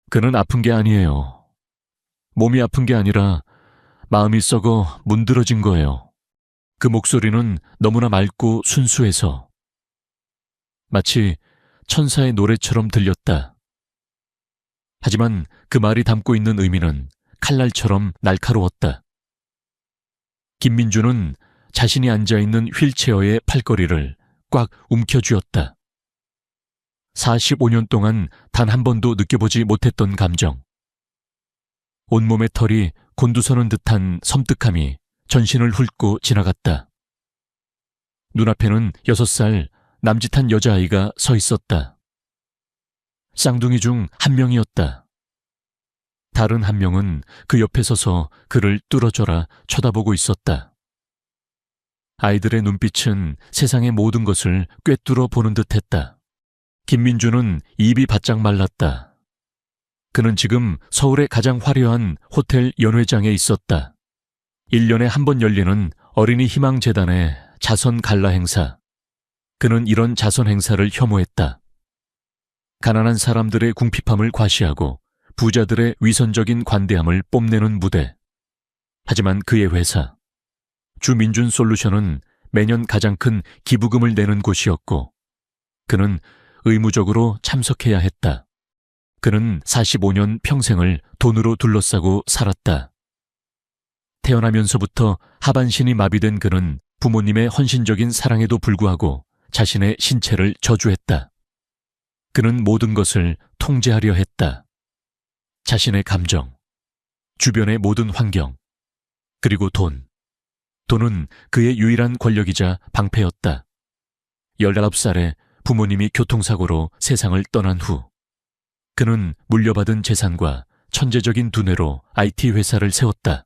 그는 아픈 게 아니에요. 몸이 아픈 게 아니라 마음이 썩어 문드러진 거예요. 그 목소리는 너무나 맑고 순수해서 마치 천사의 노래처럼 들렸다. 하지만 그 말이 담고 있는 의미는 칼날처럼 날카로웠다. 김민주는 자신이 앉아있는 휠체어의 팔걸이를 꽉 움켜쥐었다. 45년 동안 단 한 번도 느껴보지 못했던 감정. 온몸의 털이 곤두서는 듯한 섬뜩함이 전신을 훑고 지나갔다. 눈앞에는 6살 남짓한 여자아이가 서 있었다. 쌍둥이 중 한 명이었다. 다른 한 명은 그 옆에 서서 그를 뚫어져라 쳐다보고 있었다. 아이들의 눈빛은 세상의 모든 것을 꿰뚫어 보는 듯했다. 김민주는 입이 바짝 말랐다. 그는 지금 서울의 가장 화려한 호텔 연회장에 있었다. 1년에 한 번 열리는 어린이 희망재단의 자선 갈라 행사. 그는 이런 자선 행사를 혐오했다. 가난한 사람들의 궁핍함을 과시하고 부자들의 위선적인 관대함을 뽐내는 무대. 하지만 그의 회사, 주민준솔루션은 매년 가장 큰 기부금을 내는 곳이었고 그는 의무적으로 참석해야 했다. 그는 45년 평생을 돈으로 둘러싸고 살았다. 태어나면서부터 하반신이 마비된 그는 부모님의 헌신적인 사랑에도 불구하고 자신의 신체를 저주했다. 그는 모든 것을 통제하려 했다. 자신의 감정, 주변의 모든 환경, 그리고 돈. 돈은 그의 유일한 권력이자 방패였다. 19살에 부모님이 교통사고로 세상을 떠난 후 그는 물려받은 재산과 천재적인 두뇌로 IT 회사를 세웠다.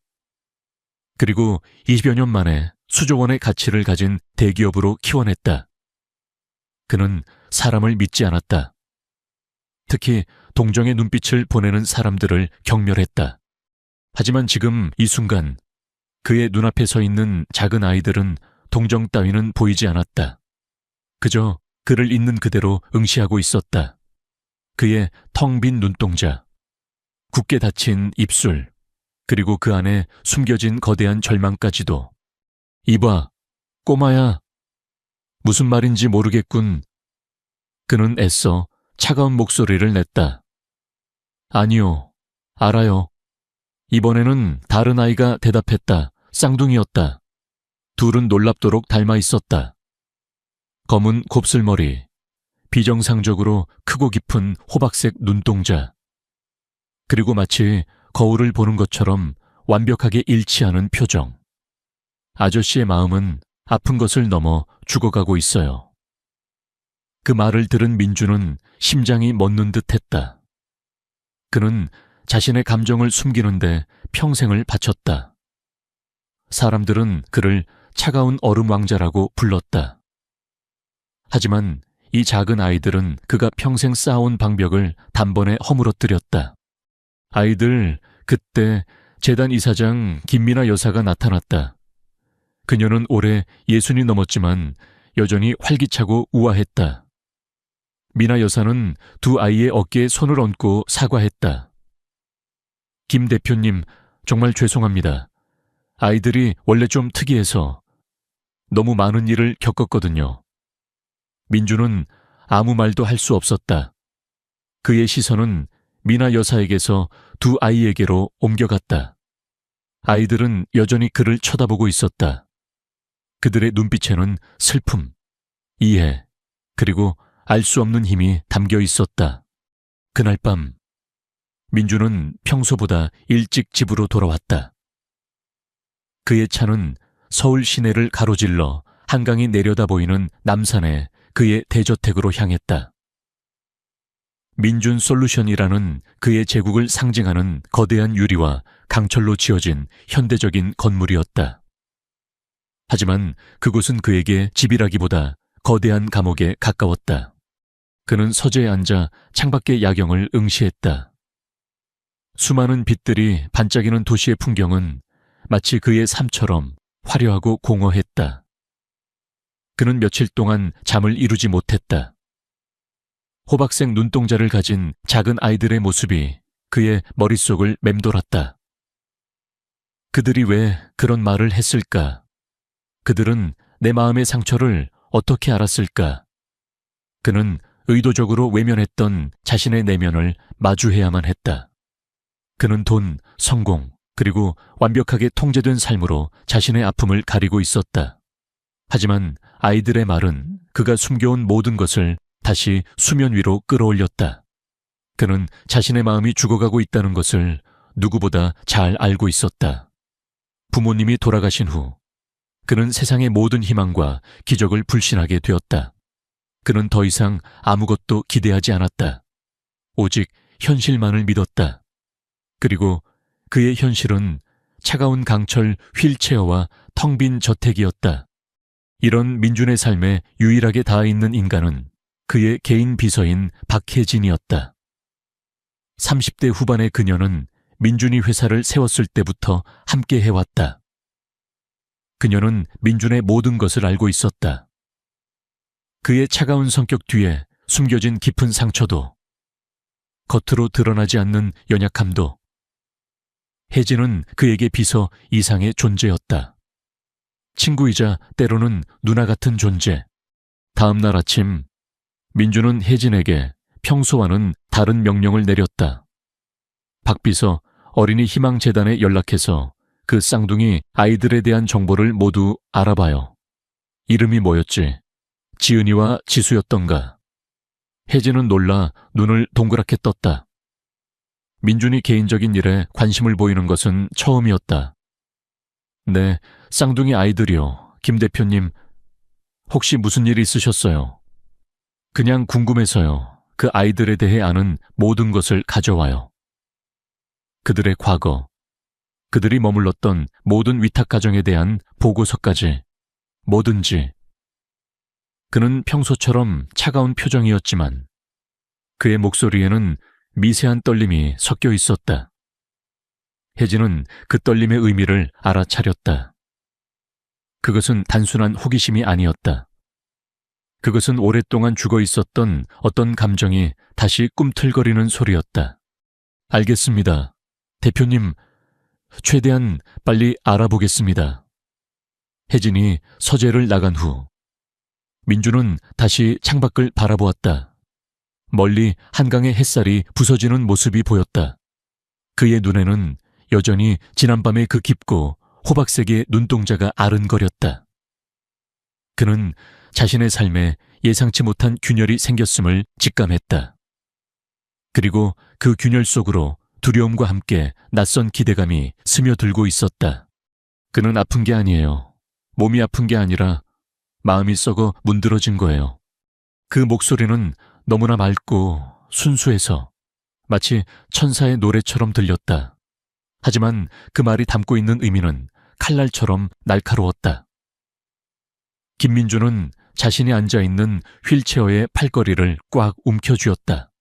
그리고 20여 년 만에 수조 원의 가치를 가진 대기업으로 키워냈다. 그는 사람을 믿지 않았다. 특히 동정의 눈빛을 보내는 사람들을 경멸했다. 하지만 지금 이 순간 그의 눈앞에 서 있는 작은 아이들은 동정 따위는 보이지 않았다. 그저 그를 있는 그대로 응시하고 있었다. 그의 텅 빈 눈동자, 굳게 닫힌 입술, 그리고 그 안에 숨겨진 거대한 절망까지도. 이봐, 꼬마야. 무슨 말인지 모르겠군. 그는 애써 차가운 목소리를 냈다. 아니요, 알아요. 이번에는 다른 아이가 대답했다. 쌍둥이였다. 둘은 놀랍도록 닮아 있었다. 검은 곱슬머리, 비정상적으로 크고 깊은 호박색 눈동자, 그리고 마치 거울을 보는 것처럼 완벽하게 일치하는 표정. 아저씨의 마음은 아픈 것을 넘어 죽어가고 있어요. 그 말을 들은 민주는 심장이 멎는 듯했다. 그는 자신의 감정을 숨기는데 평생을 바쳤다. 사람들은 그를 차가운 얼음 왕자라고 불렀다. 하지만 이 작은 아이들은 그가 평생 쌓아온 방벽을 단번에 허물어뜨렸다. 아이들, 그때 재단 이사장 김미나 여사가 나타났다. 그녀는 올해 60이 넘었지만 여전히 활기차고 우아했다. 미나 여사는 두 아이의 어깨에 손을 얹고 사과했다. 김 대표님, 정말 죄송합니다. 아이들이 원래 좀 특이해서 너무 많은 일을 겪었거든요. 민주는 아무 말도 할 수 없었다. 그의 시선은 미나 여사에게서 두 아이에게로 옮겨갔다. 아이들은 여전히 그를 쳐다보고 있었다. 그들의 눈빛에는 슬픔, 이해, 그리고 알 수 없는 힘이 담겨 있었다. 그날 밤, 민주는 평소보다 일찍 집으로 돌아왔다. 그의 차는 서울 시내를 가로질러 한강이 내려다 보이는 남산의 그의 대저택으로 향했다. 민준솔루션이라는 그의 제국을 상징하는 거대한 유리와 강철로 지어진 현대적인 건물이었다. 하지만 그곳은 그에게 집이라기보다 거대한 감옥에 가까웠다. 그는 서재에 앉아 창밖의 야경을 응시했다. 수많은 빛들이 반짝이는 도시의 풍경은 마치 그의 삶처럼 화려하고 공허했다. 그는 며칠 동안 잠을 이루지 못했다. 호박색 눈동자를 가진 작은 아이들의 모습이 그의 머릿속을 맴돌았다. 그들이 왜 그런 말을 했을까? 그들은 내 마음의 상처를 어떻게 알았을까? 그는 의도적으로 외면했던 자신의 내면을 마주해야만 했다. 그는 돈, 성공, 그리고 완벽하게 통제된 삶으로 자신의 아픔을 가리고 있었다. 하지만 아이들의 말은 그가 숨겨온 모든 것을 다시 수면 위로 끌어올렸다. 그는 자신의 마음이 죽어가고 있다는 것을 누구보다 잘 알고 있었다. 부모님이 돌아가신 후 그는 세상의 모든 희망과 기적을 불신하게 되었다. 그는 더 이상 아무것도 기대하지 않았다. 오직 현실만을 믿었다. 그리고 그의 현실은 차가운 강철 휠체어와 텅 빈 저택이었다. 이런 민준의 삶에 유일하게 닿아있는 인간은 그의 개인 비서인 박혜진이었다. 30대 후반의 그녀는 민준이 회사를 세웠을 때부터 함께 해왔다. 그녀는 민준의 모든 것을 알고 있었다. 그의 차가운 성격 뒤에 숨겨진 깊은 상처도, 겉으로 드러나지 않는 연약함도, 혜진은 그에게 비서 이상의 존재였다. 친구이자 때로는 누나 같은 존재. 다음 날 아침, 민준은 혜진에게 평소와는 다른 명령을 내렸다. 박 비서, 어린이 희망재단에 연락해서 그 쌍둥이 아이들에 대한 정보를 모두 알아봐요. 이름이 뭐였지? 지은이와 지수였던가? 혜진은 놀라 눈을 동그랗게 떴다. 민준이 개인적인 일에 관심을 보이는 것은 처음이었다. 네, 쌍둥이 아이들이요. 김 대표님, 혹시 무슨 일 있으셨어요? 그냥 궁금해서요. 그 아이들에 대해 아는 모든 것을 가져와요. 그들의 과거, 그들이 머물렀던 모든 위탁 가정에 대한 보고서까지, 뭐든지. 그는 평소처럼 차가운 표정이었지만 그의 목소리에는 미세한 떨림이 섞여 있었다. 혜진은 그 떨림의 의미를 알아차렸다. 그것은 단순한 호기심이 아니었다. 그것은 오랫동안 죽어 있었던 어떤 감정이 다시 꿈틀거리는 소리였다. 알겠습니다. 대표님, 최대한 빨리 알아보겠습니다. 혜진이 서재를 나간 후 민준은 다시 창밖을 바라보았다. 멀리 한강의 햇살이 부서지는 모습이 보였다. 그의 눈에는 여전히 지난밤의 그 깊고 호박색의 눈동자가 아른거렸다. 그는 자신의 삶에 예상치 못한 균열이 생겼음을 직감했다. 그리고 그 균열 속으로 두려움과 함께 낯선 기대감이 스며들고 있었다. 그는 아픈 게 아니에요. 몸이 아픈 게 아니라 마음이 썩어 문드러진 거예요. 그 목소리는 너무나 맑고 순수해서 마치 천사의 노래처럼 들렸다. 하지만 그 말이 담고 있는 의미는 칼날처럼 날카로웠다. 김민주는 자신이 앉아있는 휠체어의 팔걸이를 꽉 움켜쥐었다.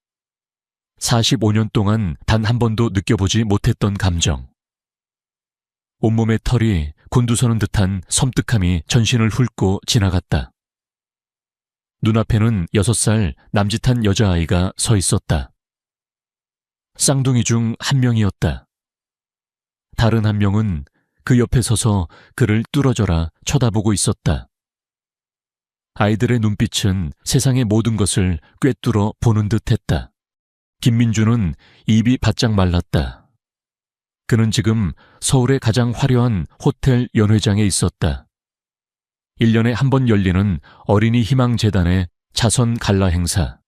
45년 동안 단 한 번도 느껴보지 못했던 감정. 온몸의 털이 곤두서는 듯한 섬뜩함이 전신을 훑고 지나갔다. 눈앞에는 6살 남짓한 여자아이가 서 있었다. 쌍둥이 중 한 명이었다. 다른 한 명은 그 옆에 서서 그를 뚫어져라 쳐다보고 있었다. 아이들의 눈빛은 세상의 모든 것을 꿰뚫어 보는 듯했다. 김민주는 입이 바짝 말랐다. 그는 지금 서울의 가장 화려한 호텔 연회장에 있었다. 1년에 한 번 열리는 어린이 희망재단의 자선 갈라 행사.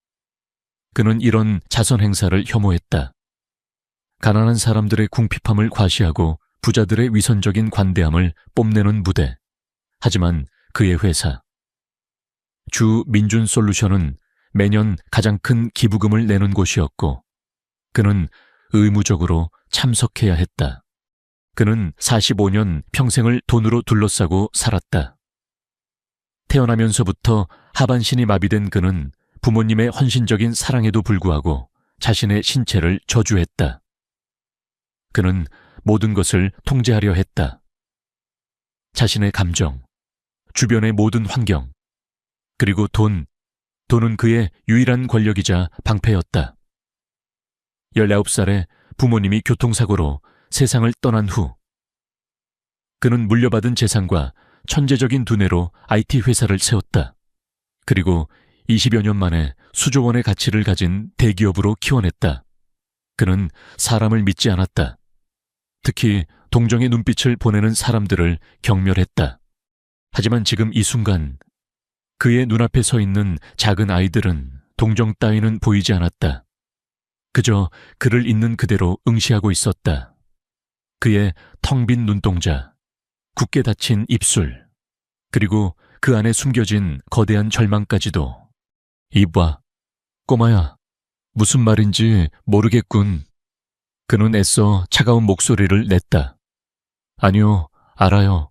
그는 이런 자선 행사를 혐오했다. 가난한 사람들의 궁핍함을 과시하고 부자들의 위선적인 관대함을 뽐내는 무대. 하지만 그의 회사, 주 민준솔루션은 매년 가장 큰 기부금을 내는 곳이었고 그는 의무적으로 참석해야 했다. 그는 45년 평생을 돈으로 둘러싸고 살았다. 태어나면서부터 하반신이 마비된 그는 부모님의 헌신적인 사랑에도 불구하고 자신의 신체를 저주했다. 그는 모든 것을 통제하려 했다. 자신의 감정, 주변의 모든 환경, 그리고 돈은 그의 유일한 권력이자 방패였다. 19살에 부모님이 교통사고로 세상을 떠난 후 그는 물려받은 재산과 천재적인 두뇌로 IT 회사를 세웠다. 그리고 20여 년 만에 수조 원의 가치를 가진 대기업으로 키워냈다. 그는 사람을 믿지 않았다. 특히 동정의 눈빛을 보내는 사람들을 경멸했다. 하지만 지금 이 순간 그의 눈앞에 서 있는 작은 아이들은 동정 따위는 보이지 않았다. 그저 그를 있는 그대로 응시하고 있었다. 그의 텅 빈 눈동자, 굳게 닫힌 입술, 그리고 그 안에 숨겨진 거대한 절망까지도. 이봐, 꼬마야, 무슨 말인지 모르겠군. 그는 애써 차가운 목소리를 냈다. 아니요, 알아요.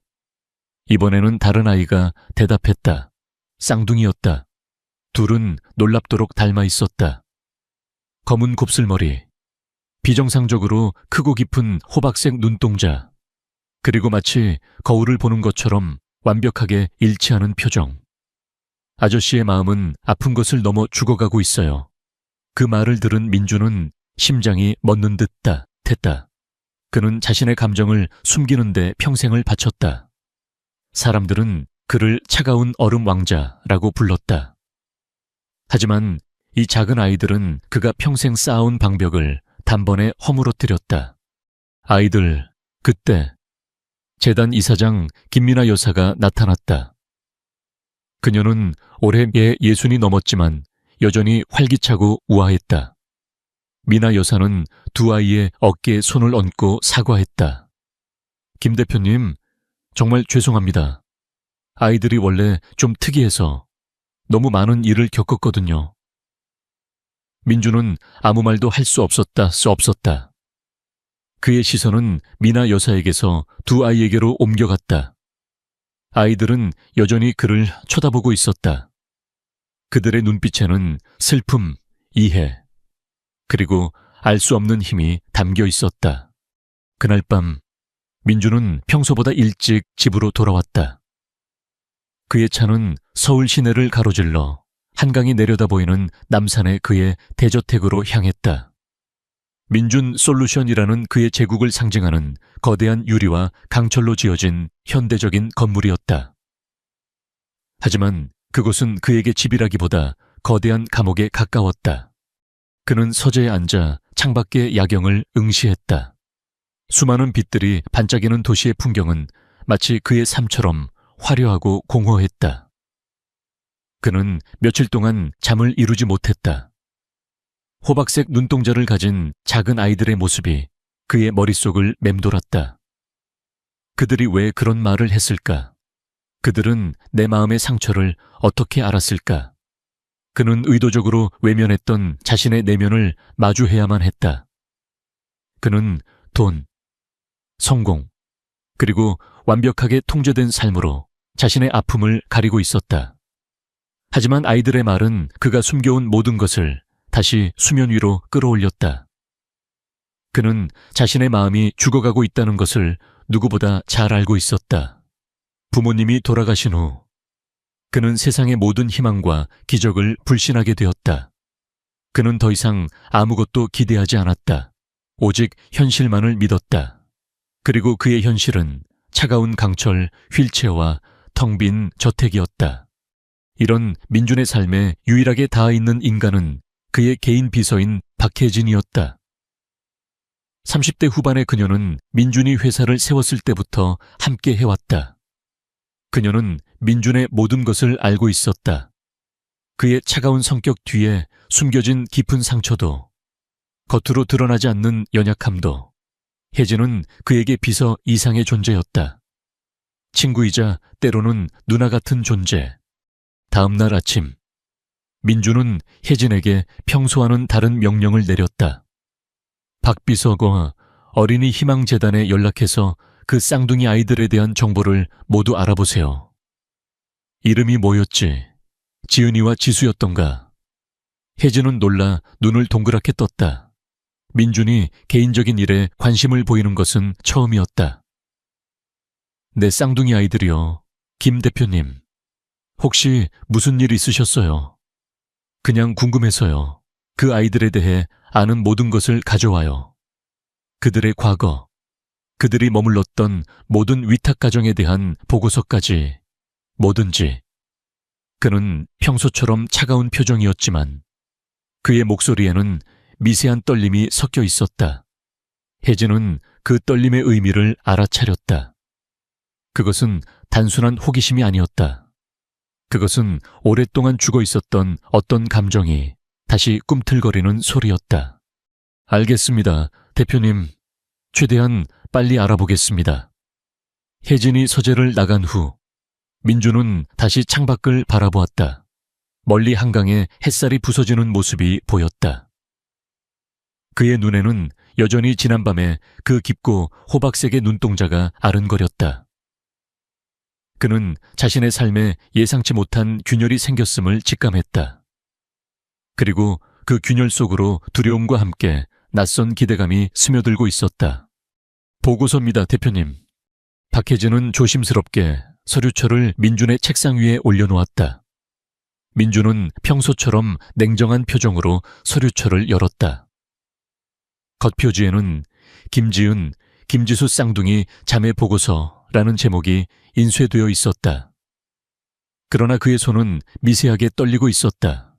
이번에는 다른 아이가 대답했다. 쌍둥이였다. 둘은 놀랍도록 닮아 있었다. 검은 곱슬머리, 비정상적으로 크고 깊은 호박색 눈동자, 그리고 마치 거울을 보는 것처럼 완벽하게 일치하는 표정. 아저씨의 마음은 아픈 것을 넘어 죽어가고 있어요. 그 말을 들은 민주는 심장이 멎는 듯 했다. 그는 자신의 감정을 숨기는 데 평생을 바쳤다. 사람들은 그를 차가운 얼음 왕자라고 불렀다. 하지만 이 작은 아이들은 그가 평생 쌓아온 방벽을 단번에 허물어뜨렸다. 아이들, 그때 재단 이사장 김미나 여사가 나타났다. 그녀는 올해 60이 넘었지만 여전히 활기차고 우아했다. 미나 여사는 두 아이의 어깨에 손을 얹고 사과했다. 김 대표님, 정말 죄송합니다. 아이들이 원래 좀 특이해서 너무 많은 일을 겪었거든요. 민주는 아무 말도 할 수 없었다. 그의 시선은 미나 여사에게서 두 아이에게로 옮겨갔다. 아이들은 여전히 그를 쳐다보고 있었다. 그들의 눈빛에는 슬픔, 이해, 그리고 알 수 없는 힘이 담겨 있었다. 그날 밤, 민주는 평소보다 일찍 집으로 돌아왔다. 그의 차는 서울 시내를 가로질러 한강이 내려다 보이는 남산의 그의 대저택으로 향했다. 민준 솔루션이라는 그의 제국을 상징하는 거대한 유리와 강철로 지어진 현대적인 건물이었다. 하지만 그곳은 그에게 집이라기보다 거대한 감옥에 가까웠다. 그는 서재에 앉아 창밖의 야경을 응시했다. 수많은 빛들이 반짝이는 도시의 풍경은 마치 그의 삶처럼 화려하고 공허했다. 그는 며칠 동안 잠을 이루지 못했다. 호박색 눈동자를 가진 작은 아이들의 모습이 그의 머릿속을 맴돌았다. 그들이 왜 그런 말을 했을까? 그들은 내 마음의 상처를 어떻게 알았을까? 그는 의도적으로 외면했던 자신의 내면을 마주해야만 했다. 그는 돈, 성공, 그리고 완벽하게 통제된 삶으로 자신의 아픔을 가리고 있었다. 하지만 아이들의 말은 그가 숨겨온 모든 것을 다시 수면 위로 끌어올렸다. 그는 자신의 마음이 죽어가고 있다는 것을 누구보다 잘 알고 있었다. 부모님이 돌아가신 후 그는 세상의 모든 희망과 기적을 불신하게 되었다. 그는 더 이상 아무것도 기대하지 않았다. 오직 현실만을 믿었다. 그리고 그의 현실은 차가운 강철, 휠체어와 텅 빈 저택이었다. 이런 민준의 삶에 유일하게 닿아있는 인간은 그의 개인 비서인 박혜진이었다. 30대 후반의 그녀는 민준이 회사를 세웠을 때부터 함께 해왔다. 그녀는 민준의 모든 것을 알고 있었다. 그의 차가운 성격 뒤에 숨겨진 깊은 상처도, 겉으로 드러나지 않는 연약함도. 혜진은 그에게 비서 이상의 존재였다. 친구이자 때로는 누나 같은 존재. 다음 날 아침, 민주는 혜진에게 평소와는 다른 명령을 내렸다. 박 비서가 어린이 희망재단에 연락해서 그 쌍둥이 아이들에 대한 정보를 모두 알아보세요. 이름이 뭐였지? 지은이와 지수였던가? 혜진은 놀라 눈을 동그랗게 떴다. 민준이 개인적인 일에 관심을 보이는 것은 처음이었다. 내 쌍둥이 아이들이요. 김 대표님. 혹시 무슨 일 있으셨어요? 그냥 궁금해서요. 그 아이들에 대해 아는 모든 것을 가져와요. 그들의 과거, 그들이 머물렀던 모든 위탁가정에 대한 보고서까지 뭐든지. 그는 평소처럼 차가운 표정이었지만 그의 목소리에는 미세한 떨림이 섞여 있었다. 혜진은 그 떨림의 의미를 알아차렸다. 그것은 단순한 호기심이 아니었다. 그것은 오랫동안 죽어 있었던 어떤 감정이 다시 꿈틀거리는 소리였다. 알겠습니다, 대표님. 최대한 빨리 알아보겠습니다. 혜진이 서재를 나간 후 민주는 다시 창밖을 바라보았다. 멀리 한강에 햇살이 부서지는 모습이 보였다. 그의 눈에는 여전히 지난밤에 그 깊고 호박색의 눈동자가 아른거렸다. 그는 자신의 삶에 예상치 못한 균열이 생겼음을 직감했다. 그리고 그 균열 속으로 두려움과 함께 낯선 기대감이 스며들고 있었다. 보고서입니다, 대표님. 박혜진은 조심스럽게 서류철을 민준의 책상 위에 올려놓았다. 민준은 평소처럼 냉정한 표정으로 서류철을 열었다. 겉표지에는 김지은, 김지수 쌍둥이 자매 보고서라는 제목이 인쇄되어 있었다. 그러나 그의 손은 미세하게 떨리고 있었다.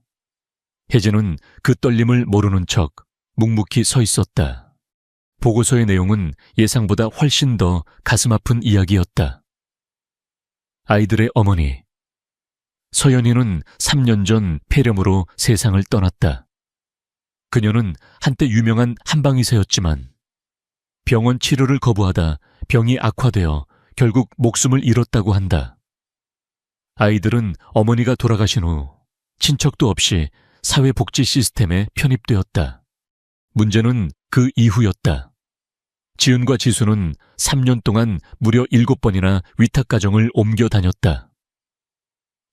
혜진은 그 떨림을 모르는 척 묵묵히 서 있었다. 보고서의 내용은 예상보다 훨씬 더 가슴 아픈 이야기였다. 아이들의 어머니. 서연이는 3년 전 폐렴으로 세상을 떠났다. 그녀는 한때 유명한 한방의사였지만 병원 치료를 거부하다 병이 악화되어 결국 목숨을 잃었다고 한다. 아이들은 어머니가 돌아가신 후 친척도 없이 사회복지 시스템에 편입되었다. 문제는 그 이후였다. 지은과 지수는 3년 동안 무려 7번이나 위탁가정을 옮겨 다녔다.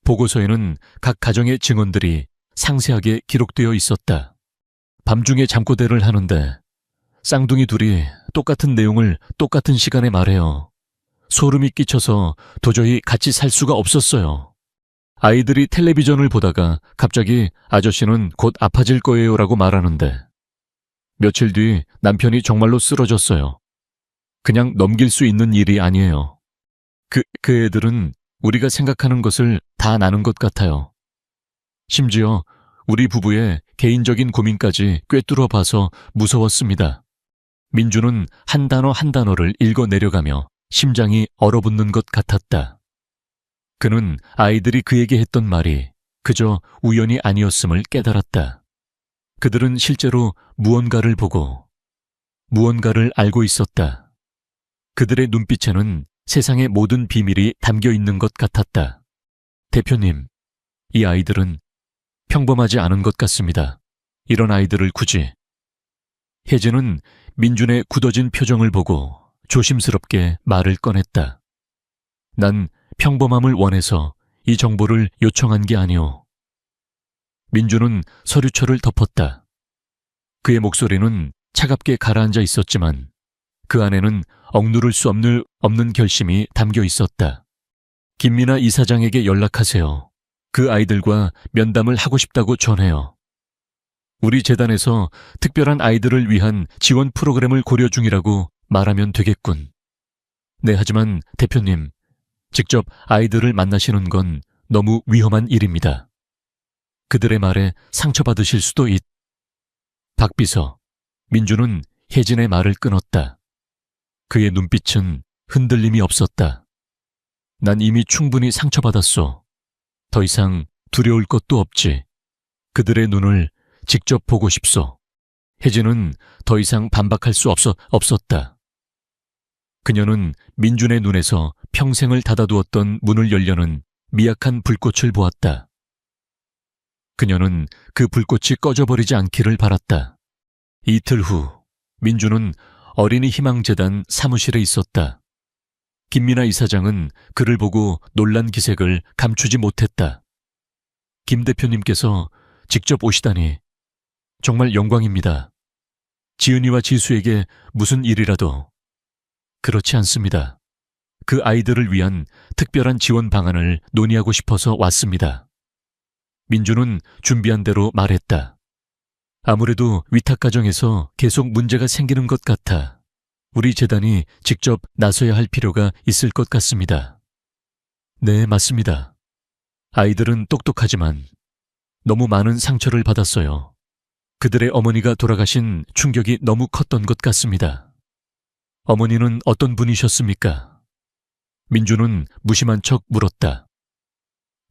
보고서에는 각 가정의 증언들이 상세하게 기록되어 있었다. 밤중에 잠꼬대를 하는데 쌍둥이 둘이 똑같은 내용을 똑같은 시간에 말해요. 소름이 끼쳐서 도저히 같이 살 수가 없었어요. 아이들이 텔레비전을 보다가 갑자기 아저씨는 곧 아파질 거예요 라고 말하는데 며칠 뒤 남편이 정말로 쓰러졌어요. 그냥 넘길 수 있는 일이 아니에요. 그 애들은 우리가 생각하는 것을 다 나는 것 같아요. 심지어 우리 부부의 개인적인 고민까지 꿰뚫어 봐서 무서웠습니다. 민주는 한 단어 한 단어를 읽어 내려가며 심장이 얼어붙는 것 같았다. 그는 아이들이 그에게 했던 말이 그저 우연이 아니었음을 깨달았다. 그들은 실제로 무언가를 보고 무언가를 알고 있었다. 그들의 눈빛에는 세상의 모든 비밀이 담겨 있는 것 같았다. 대표님, 이 아이들은 평범하지 않은 것 같습니다. 이런 아이들을 굳이. 혜진은 민준의 굳어진 표정을 보고 조심스럽게 말을 꺼냈다. 난 평범함을 원해서 이 정보를 요청한 게 아니오. 민준은 서류철을 덮었다. 그의 목소리는 차갑게 가라앉아 있었지만 그 안에는 억누를 수 없는 결심이 담겨 있었다. 김민아 이사장에게 연락하세요. 그 아이들과 면담을 하고 싶다고 전해요. 우리 재단에서 특별한 아이들을 위한 지원 프로그램을 고려 중이라고 말하면 되겠군. 네, 하지만 대표님, 직접 아이들을 만나시는 건 너무 위험한 일입니다. 그들의 말에 상처받으실 수도 박 비서, 민주는 혜진의 말을 끊었다. 그의 눈빛은 흔들림이 없었다. 난 이미 충분히 상처받았소. 더 이상 두려울 것도 없지. 그들의 눈을 직접 보고 싶소. 혜진은 더 이상 반박할 수 없었다. 그녀는 민준의 눈에서 평생을 닫아두었던 문을 열려는 미약한 불꽃을 보았다. 그녀는 그 불꽃이 꺼져버리지 않기를 바랐다. 이틀 후 민준은 어린이 희망재단 사무실에 있었다. 김민아 이사장은 그를 보고 놀란 기색을 감추지 못했다. 김 대표님께서 직접 오시다니 정말 영광입니다. 지은이와 지수에게 무슨 일이라도. 그렇지 않습니다. 그 아이들을 위한 특별한 지원 방안을 논의하고 싶어서 왔습니다. 민주는 준비한 대로 말했다. 아무래도 위탁가정에서 계속 문제가 생기는 것 같아 우리 재단이 직접 나서야 할 필요가 있을 것 같습니다. 네, 맞습니다. 아이들은 똑똑하지만 너무 많은 상처를 받았어요. 그들의 어머니가 돌아가신 충격이 너무 컸던 것 같습니다. 어머니는 어떤 분이셨습니까? 민주는 무심한 척 물었다.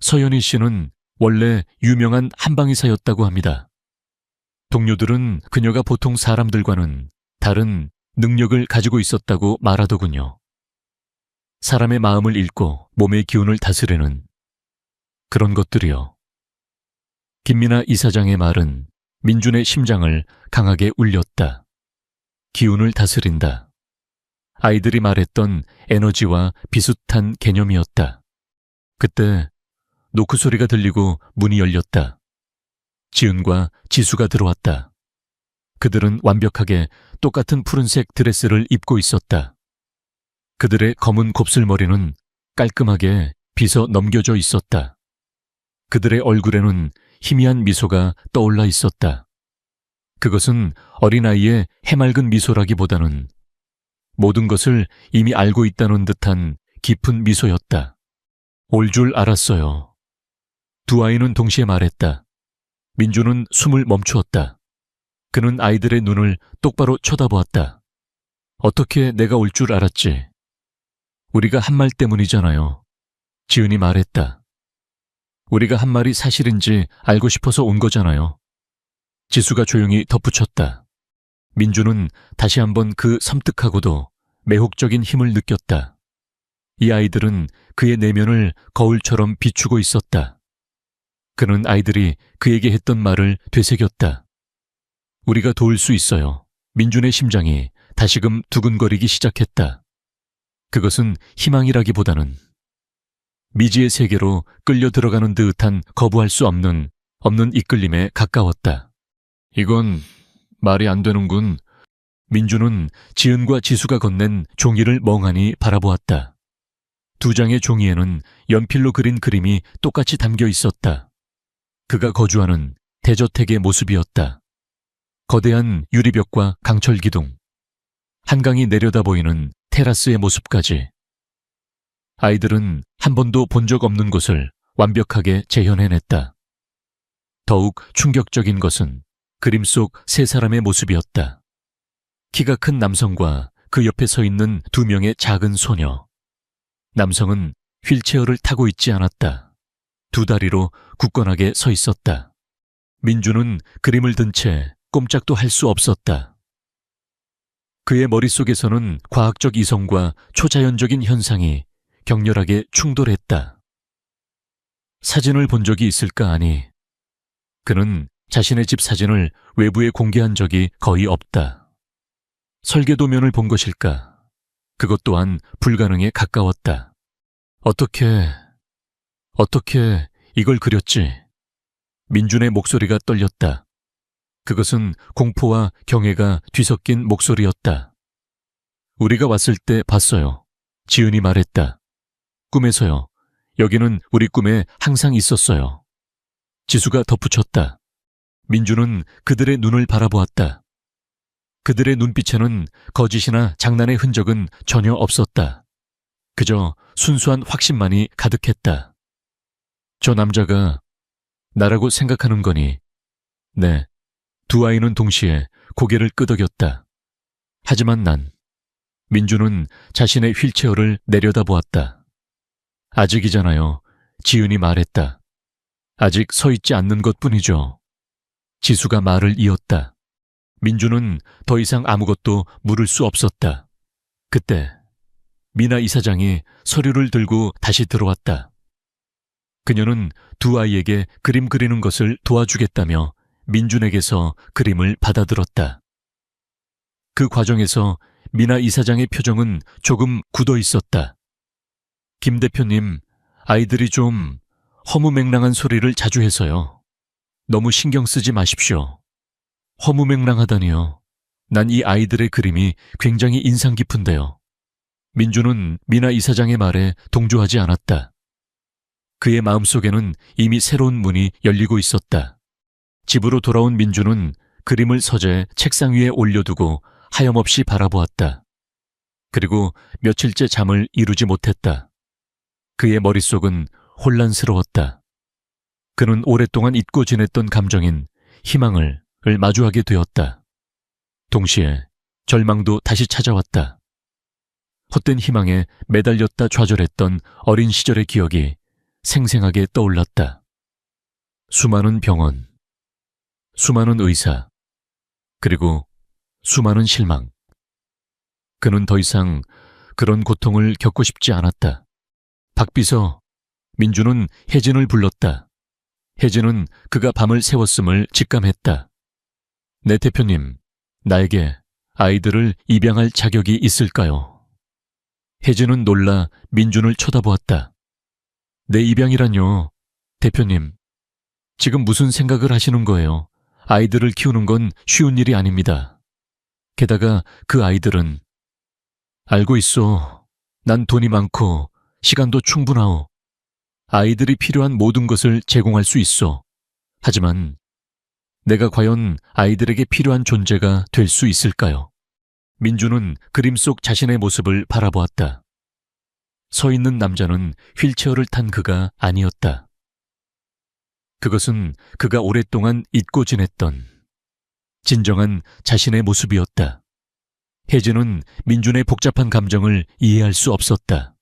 서연희 씨는 원래 유명한 한방의사였다고 합니다. 동료들은 그녀가 보통 사람들과는 다른 능력을 가지고 있었다고 말하더군요. 사람의 마음을 읽고 몸의 기운을 다스리는 그런 것들이요. 김미나 이사장의 말은 민준의 심장을 강하게 울렸다. 기운을 다스린다. 아이들이 말했던 에너지와 비슷한 개념이었다. 그때 노크 소리가 들리고 문이 열렸다. 지은과 지수가 들어왔다. 그들은 완벽하게 똑같은 푸른색 드레스를 입고 있었다. 그들의 검은 곱슬머리는 깔끔하게 빗어 넘겨져 있었다. 그들의 얼굴에는 희미한 미소가 떠올라 있었다. 그것은 어린아이의 해맑은 미소라기보다는 모든 것을 이미 알고 있다는 듯한 깊은 미소였다. 올 줄 알았어요. 두 아이는 동시에 말했다. 민주는 숨을 멈추었다. 그는 아이들의 눈을 똑바로 쳐다보았다. 어떻게 내가 올 줄 알았지? 우리가 한 말 때문이잖아요. 지은이 말했다. 우리가 한 말이 사실인지 알고 싶어서 온 거잖아요. 지수가 조용히 덧붙였다. 민주는 다시 한번 그 섬뜩하고도 매혹적인 힘을 느꼈다. 이 아이들은 그의 내면을 거울처럼 비추고 있었다. 그는 아이들이 그에게 했던 말을 되새겼다. 우리가 도울 수 있어요. 민준의 심장이 다시금 두근거리기 시작했다. 그것은 희망이라기보다는 미지의 세계로 끌려 들어가는 듯한 거부할 수 없는 이끌림에 가까웠다. 이건 말이 안 되는군. 민주는 지은과 지수가 건넨 종이를 멍하니 바라보았다. 두 장의 종이에는 연필로 그린 그림이 똑같이 담겨 있었다. 그가 거주하는 대저택의 모습이었다. 거대한 유리벽과 강철 기둥, 한강이 내려다 보이는 테라스의 모습까지. 아이들은 한 번도 본 적 없는 곳을 완벽하게 재현해냈다. 더욱 충격적인 것은 그림 속 세 사람의 모습이었다. 키가 큰 남성과 그 옆에 서 있는 두 명의 작은 소녀. 남성은 휠체어를 타고 있지 않았다. 두 다리로 굳건하게 서 있었다. 민주는 그림을 든 채 꼼짝도 할 수 없었다. 그의 머릿속에서는 과학적 이성과 초자연적인 현상이 격렬하게 충돌했다. 사진을 본 적이 있을까 하니 그는 자신의 집 사진을 외부에 공개한 적이 거의 없다. 설계도면을 본 것일까? 그것 또한 불가능에 가까웠다. 어떻게 이걸 그렸지? 민준의 목소리가 떨렸다. 그것은 공포와 경애가 뒤섞인 목소리였다. 우리가 왔을 때 봤어요. 지은이 말했다. 꿈에서요. 여기는 우리 꿈에 항상 있었어요. 지수가 덧붙였다. 민주는 그들의 눈을 바라보았다. 그들의 눈빛에는 거짓이나 장난의 흔적은 전혀 없었다. 그저 순수한 확신만이 가득했다. 저 남자가 나라고 생각하는 거니? 네. 두 아이는 동시에 고개를 끄덕였다. 하지만 민주는 자신의 휠체어를 내려다보았다. 아직이잖아요. 지은이 말했다. 아직 서 있지 않는 것뿐이죠. 지수가 말을 이었다. 민주는 더 이상 아무것도 물을 수 없었다. 그때 미나 이사장이 서류를 들고 다시 들어왔다. 그녀는 두 아이에게 그림 그리는 것을 도와주겠다며 민준에게서 그림을 받아들었다. 그 과정에서 미나 이사장의 표정은 조금 굳어 있었다. 김 대표님, 아이들이 좀 허무맹랑한 소리를 자주 해서요. 너무 신경 쓰지 마십시오. 허무맹랑하다니요. 난 이 아이들의 그림이 굉장히 인상 깊은데요. 민주는 미나 이사장의 말에 동조하지 않았다. 그의 마음속에는 이미 새로운 문이 열리고 있었다. 집으로 돌아온 민주는 그림을 서재 책상 위에 올려두고 하염없이 바라보았다. 그리고 며칠째 잠을 이루지 못했다. 그의 머릿속은 혼란스러웠다. 그는 오랫동안 잊고 지냈던 감정인 희망을 마주하게 되었다. 동시에 절망도 다시 찾아왔다. 헛된 희망에 매달렸다 좌절했던 어린 시절의 기억이 생생하게 떠올랐다. 수많은 병원, 수많은 의사, 그리고 수많은 실망. 그는 더 이상 그런 고통을 겪고 싶지 않았다. 박비서, 민주는 혜진을 불렀다. 혜진은 그가 밤을 새웠음을 직감했다. 네, 대표님, 나에게 아이들을 입양할 자격이 있을까요? 혜진은 놀라 민준을 쳐다보았다. 내 입양이란요. 대표님, 지금 무슨 생각을 하시는 거예요? 아이들을 키우는 건 쉬운 일이 아닙니다. 게다가 그 아이들은 알고 있어. 난 돈이 많고 시간도 충분하오. 아이들이 필요한 모든 것을 제공할 수 있어. 하지만 내가 과연 아이들에게 필요한 존재가 될 수 있을까요? 민주는 그림 속 자신의 모습을 바라보았다. 서 있는 남자는 휠체어를 탄 그가 아니었다. 그것은 그가 오랫동안 잊고 지냈던 진정한 자신의 모습이었다. 혜진은 민준의 복잡한 감정을 이해할 수 없었다.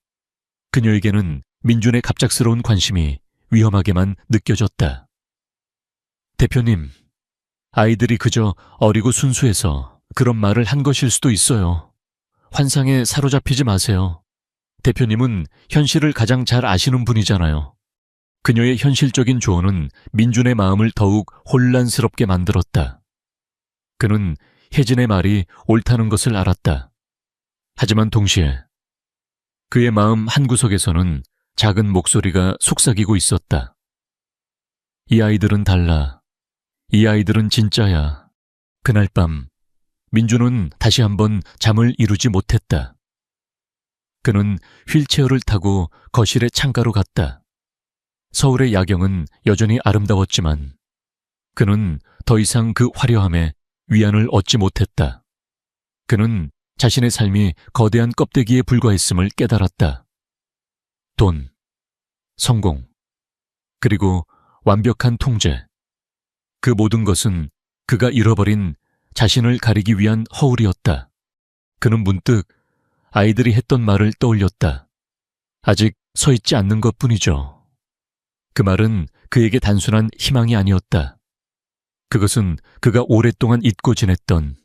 그녀에게는 민준의 갑작스러운 관심이 위험하게만 느껴졌다. 대표님, 아이들이 그저 어리고 순수해서 그런 말을 한 것일 수도 있어요. 환상에 사로잡히지 마세요. 대표님은 현실을 가장 잘 아시는 분이잖아요. 그녀의 현실적인 조언은 민준의 마음을 더욱 혼란스럽게 만들었다. 그는 혜진의 말이 옳다는 것을 알았다. 하지만 동시에 그의 마음 한구석에서는 작은 목소리가 속삭이고 있었다. 이 아이들은 달라. 이 아이들은 진짜야. 그날 밤 민주는 다시 한번 잠을 이루지 못했다. 그는 휠체어를 타고 거실의 창가로 갔다. 서울의 야경은 여전히 아름다웠지만 그는 더 이상 그 화려함에 위안을 얻지 못했다. 그는 자신의 삶이 거대한 껍데기에 불과했음을 깨달았다. 돈, 성공, 그리고 완벽한 통제. 그 모든 것은 그가 잃어버린 자신을 가리기 위한 허울이었다. 그는 문득 아이들이 했던 말을 떠올렸다. 아직 서 있지 않는 것뿐이죠. 그 말은 그에게 단순한 희망이 아니었다. 그것은 그가 오랫동안 잊고 지냈던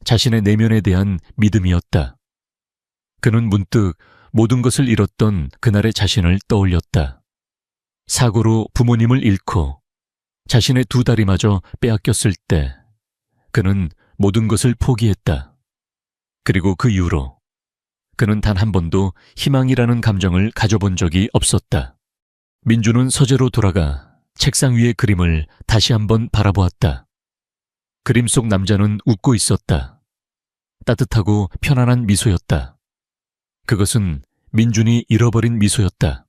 자신의 내면에 대한 믿음이었다. 그는 문득 모든 것을 잃었던 그날의 자신을 떠올렸다. 사고로 부모님을 잃고 자신의 두 다리마저 빼앗겼을 때 그는 모든 것을 포기했다. 그리고 그 이후로 그는 단 한 번도 희망이라는 감정을 가져본 적이 없었다. 민주는 서재로 돌아가 책상 위의 그림을 다시 한번 바라보았다. 그림 속 남자는 웃고 있었다. 따뜻하고 편안한 미소였다. 그것은 민준이 잃어버린 미소였다.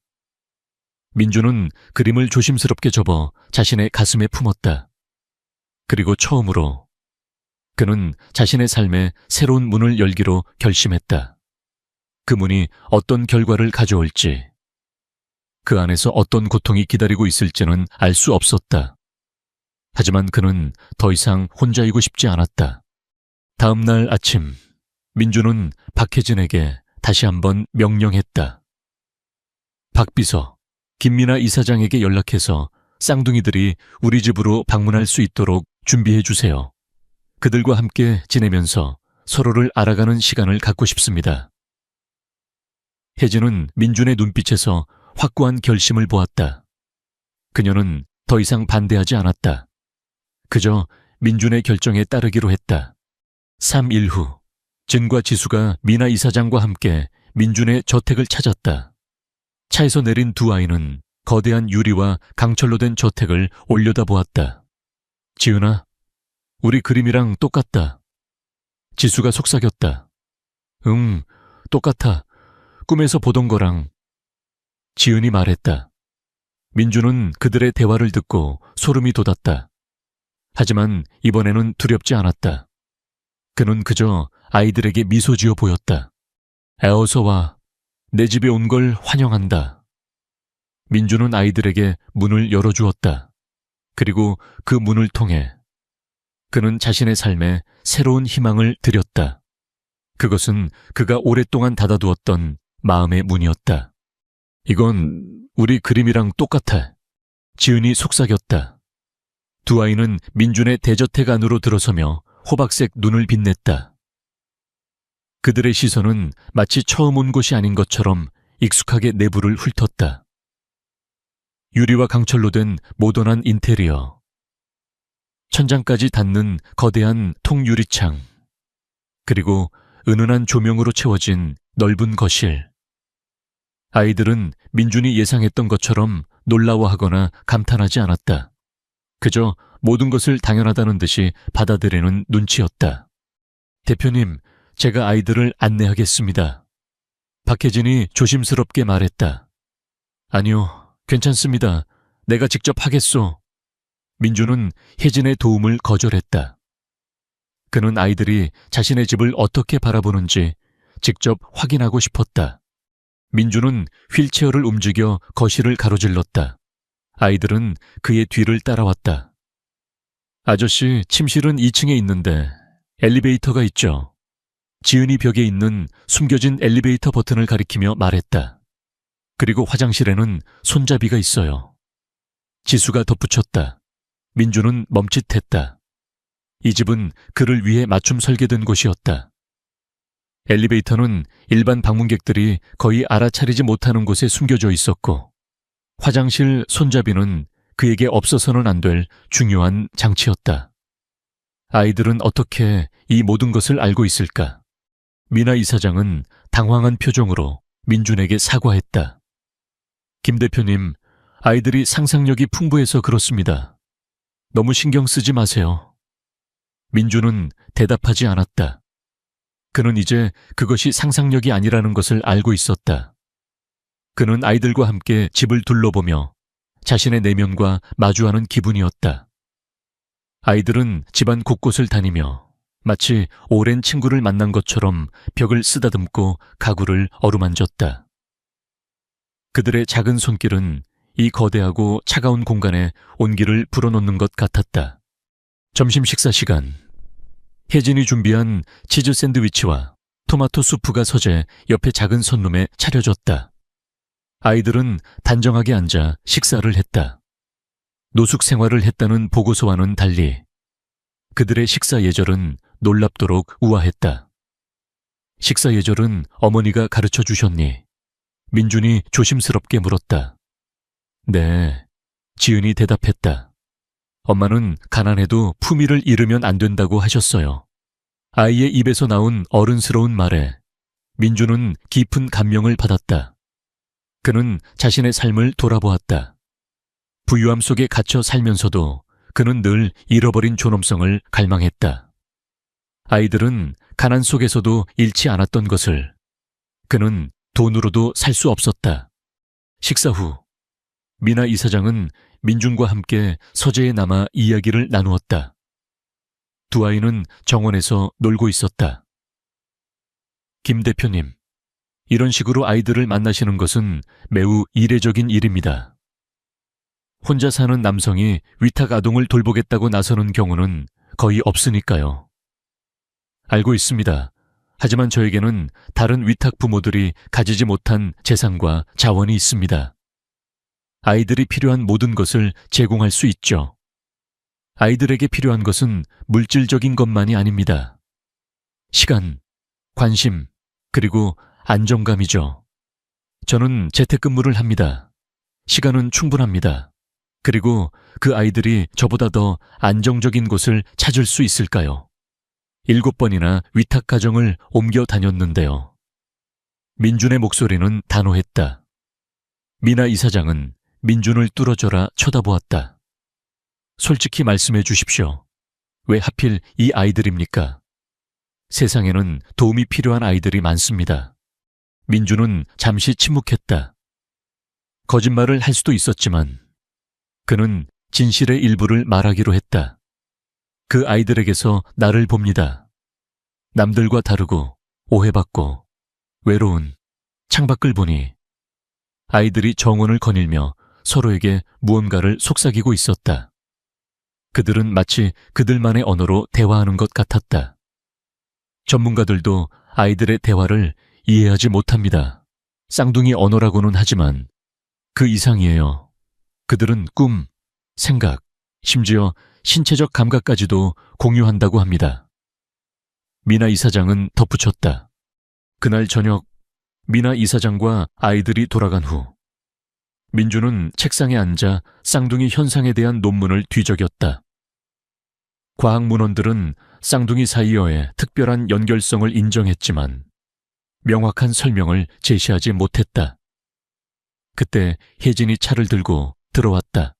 민준은 그림을 조심스럽게 접어 자신의 가슴에 품었다. 그리고 처음으로 그는 자신의 삶에 새로운 문을 열기로 결심했다. 그 문이 어떤 결과를 가져올지, 그 안에서 어떤 고통이 기다리고 있을지는 알 수 없었다. 하지만 그는 더 이상 혼자이고 싶지 않았다. 다음 날 아침, 민주는 박혜진에게 다시 한번 명령했다. 박비서, 김미나 이사장에게 연락해서 쌍둥이들이 우리 집으로 방문할 수 있도록 준비해 주세요. 그들과 함께 지내면서 서로를 알아가는 시간을 갖고 싶습니다. 혜진은 민준의 눈빛에서 확고한 결심을 보았다. 그녀는 더 이상 반대하지 않았다. 그저 민준의 결정에 따르기로 했다. 3일 후, 진과 지수가 미나 이사장과 함께 민준의 저택을 찾았다. 차에서 내린 두 아이는 거대한 유리와 강철로 된 저택을 올려다보았다. 지은아, 우리 그림이랑 똑같다. 지수가 속삭였다. 응, 똑같아. 꿈에서 보던 거랑. 지은이 말했다. 민주는 그들의 대화를 듣고 소름이 돋았다. 하지만 이번에는 두렵지 않았다. 그는 그저 아이들에게 미소 지어 보였다. 어서 와. 내 집에 온 걸 환영한다. 민주는 아이들에게 문을 열어주었다. 그리고 그 문을 통해 그는 자신의 삶에 새로운 희망을 드렸다. 그것은 그가 오랫동안 닫아두었던 마음의 문이었다. 이건 우리 그림이랑 똑같아. 지은이 속삭였다. 두 아이는 민준의 대저택 안으로 들어서며 호박색 눈을 빛냈다. 그들의 시선은 마치 처음 온 곳이 아닌 것처럼 익숙하게 내부를 훑었다. 유리와 강철로 된 모던한 인테리어, 천장까지 닿는 거대한 통유리창, 그리고 은은한 조명으로 채워진 넓은 거실. 아이들은 민준이 예상했던 것처럼 놀라워하거나 감탄하지 않았다. 그저 모든 것을 당연하다는 듯이 받아들이는 눈치였다. 대표님, 제가 아이들을 안내하겠습니다. 박혜진이 조심스럽게 말했다. 아니요, 괜찮습니다. 내가 직접 하겠소. 민주는 혜진의 도움을 거절했다. 그는 아이들이 자신의 집을 어떻게 바라보는지 직접 확인하고 싶었다. 민주는 휠체어를 움직여 거실을 가로질렀다. 아이들은 그의 뒤를 따라왔다. 아저씨, 침실은 2층에 있는데 엘리베이터가 있죠. 지은이 벽에 있는 숨겨진 엘리베이터 버튼을 가리키며 말했다. 그리고 화장실에는 손잡이가 있어요. 지수가 덧붙였다. 민주는 멈칫했다. 이 집은 그를 위해 맞춤 설계된 곳이었다. 엘리베이터는 일반 방문객들이 거의 알아차리지 못하는 곳에 숨겨져 있었고, 화장실 손잡이는 그에게 없어서는 안 될 중요한 장치였다. 아이들은 어떻게 이 모든 것을 알고 있을까? 미나 이사장은 당황한 표정으로 민준에게 사과했다. 김 대표님, 아이들이 상상력이 풍부해서 그렇습니다. 너무 신경 쓰지 마세요. 민준은 대답하지 않았다. 그는 이제 그것이 상상력이 아니라는 것을 알고 있었다. 그는 아이들과 함께 집을 둘러보며 자신의 내면과 마주하는 기분이었다. 아이들은 집안 곳곳을 다니며 마치 오랜 친구를 만난 것처럼 벽을 쓰다듬고 가구를 어루만졌다. 그들의 작은 손길은 이 거대하고 차가운 공간에 온기를 불어넣는 것 같았다. 점심 식사 시간. 혜진이 준비한 치즈 샌드위치와 토마토 수프가 서재 옆에 작은 손룸에 차려졌다. 아이들은 단정하게 앉아 식사를 했다. 노숙 생활을 했다는 보고서와는 달리 그들의 식사 예절은 놀랍도록 우아했다. 식사 예절은 어머니가 가르쳐 주셨니? 민준이 조심스럽게 물었다. 네, 지은이 대답했다. 엄마는 가난해도 품위를 잃으면 안 된다고 하셨어요. 아이의 입에서 나온 어른스러운 말에 민준은 깊은 감명을 받았다. 그는 자신의 삶을 돌아보았다. 부유함 속에 갇혀 살면서도 그는 늘 잃어버린 존엄성을 갈망했다. 아이들은 가난 속에서도 잃지 않았던 것을 그는 돈으로도 살 수 없었다. 식사 후 미나 이사장은 민준과 함께 서재에 남아 이야기를 나누었다. 두 아이는 정원에서 놀고 있었다. 김 대표님, 이런 식으로 아이들을 만나시는 것은 매우 이례적인 일입니다. 혼자 사는 남성이 위탁 아동을 돌보겠다고 나서는 경우는 거의 없으니까요. 알고 있습니다. 하지만 저에게는 다른 위탁 부모들이 가지지 못한 재산과 자원이 있습니다. 아이들이 필요한 모든 것을 제공할 수 있죠. 아이들에게 필요한 것은 물질적인 것만이 아닙니다. 시간, 관심, 그리고 안정감이죠. 저는 재택근무를 합니다. 시간은 충분합니다. 그리고 그 아이들이 저보다 더 안정적인 곳을 찾을 수 있을까요? 7번이나 위탁 가정을 옮겨 다녔는데요. 민준의 목소리는 단호했다. 미나 이사장은 민준을 뚫어져라 쳐다보았다. 솔직히 말씀해 주십시오. 왜 하필 이 아이들입니까? 세상에는 도움이 필요한 아이들이 많습니다. 민준은 잠시 침묵했다. 거짓말을 할 수도 있었지만 그는 진실의 일부를 말하기로 했다. 그 아이들에게서 나를 봅니다. 남들과 다르고 오해받고 외로운 창밖을 보니 아이들이 정원을 거닐며 서로에게 무언가를 속삭이고 있었다. 그들은 마치 그들만의 언어로 대화하는 것 같았다. 전문가들도 아이들의 대화를 이해하지 못합니다. 쌍둥이 언어라고는 하지만 그 이상이에요. 그들은 꿈, 생각, 심지어 신체적 감각까지도 공유한다고 합니다. 미나 이사장은 덧붙였다. 그날 저녁 미나 이사장과 아이들이 돌아간 후 민주는 책상에 앉아 쌍둥이 현상에 대한 논문을 뒤적였다. 과학문헌들은 쌍둥이 사이여의 특별한 연결성을 인정했지만 명확한 설명을 제시하지 못했다. 그때 혜진이 차를 들고 들어왔다.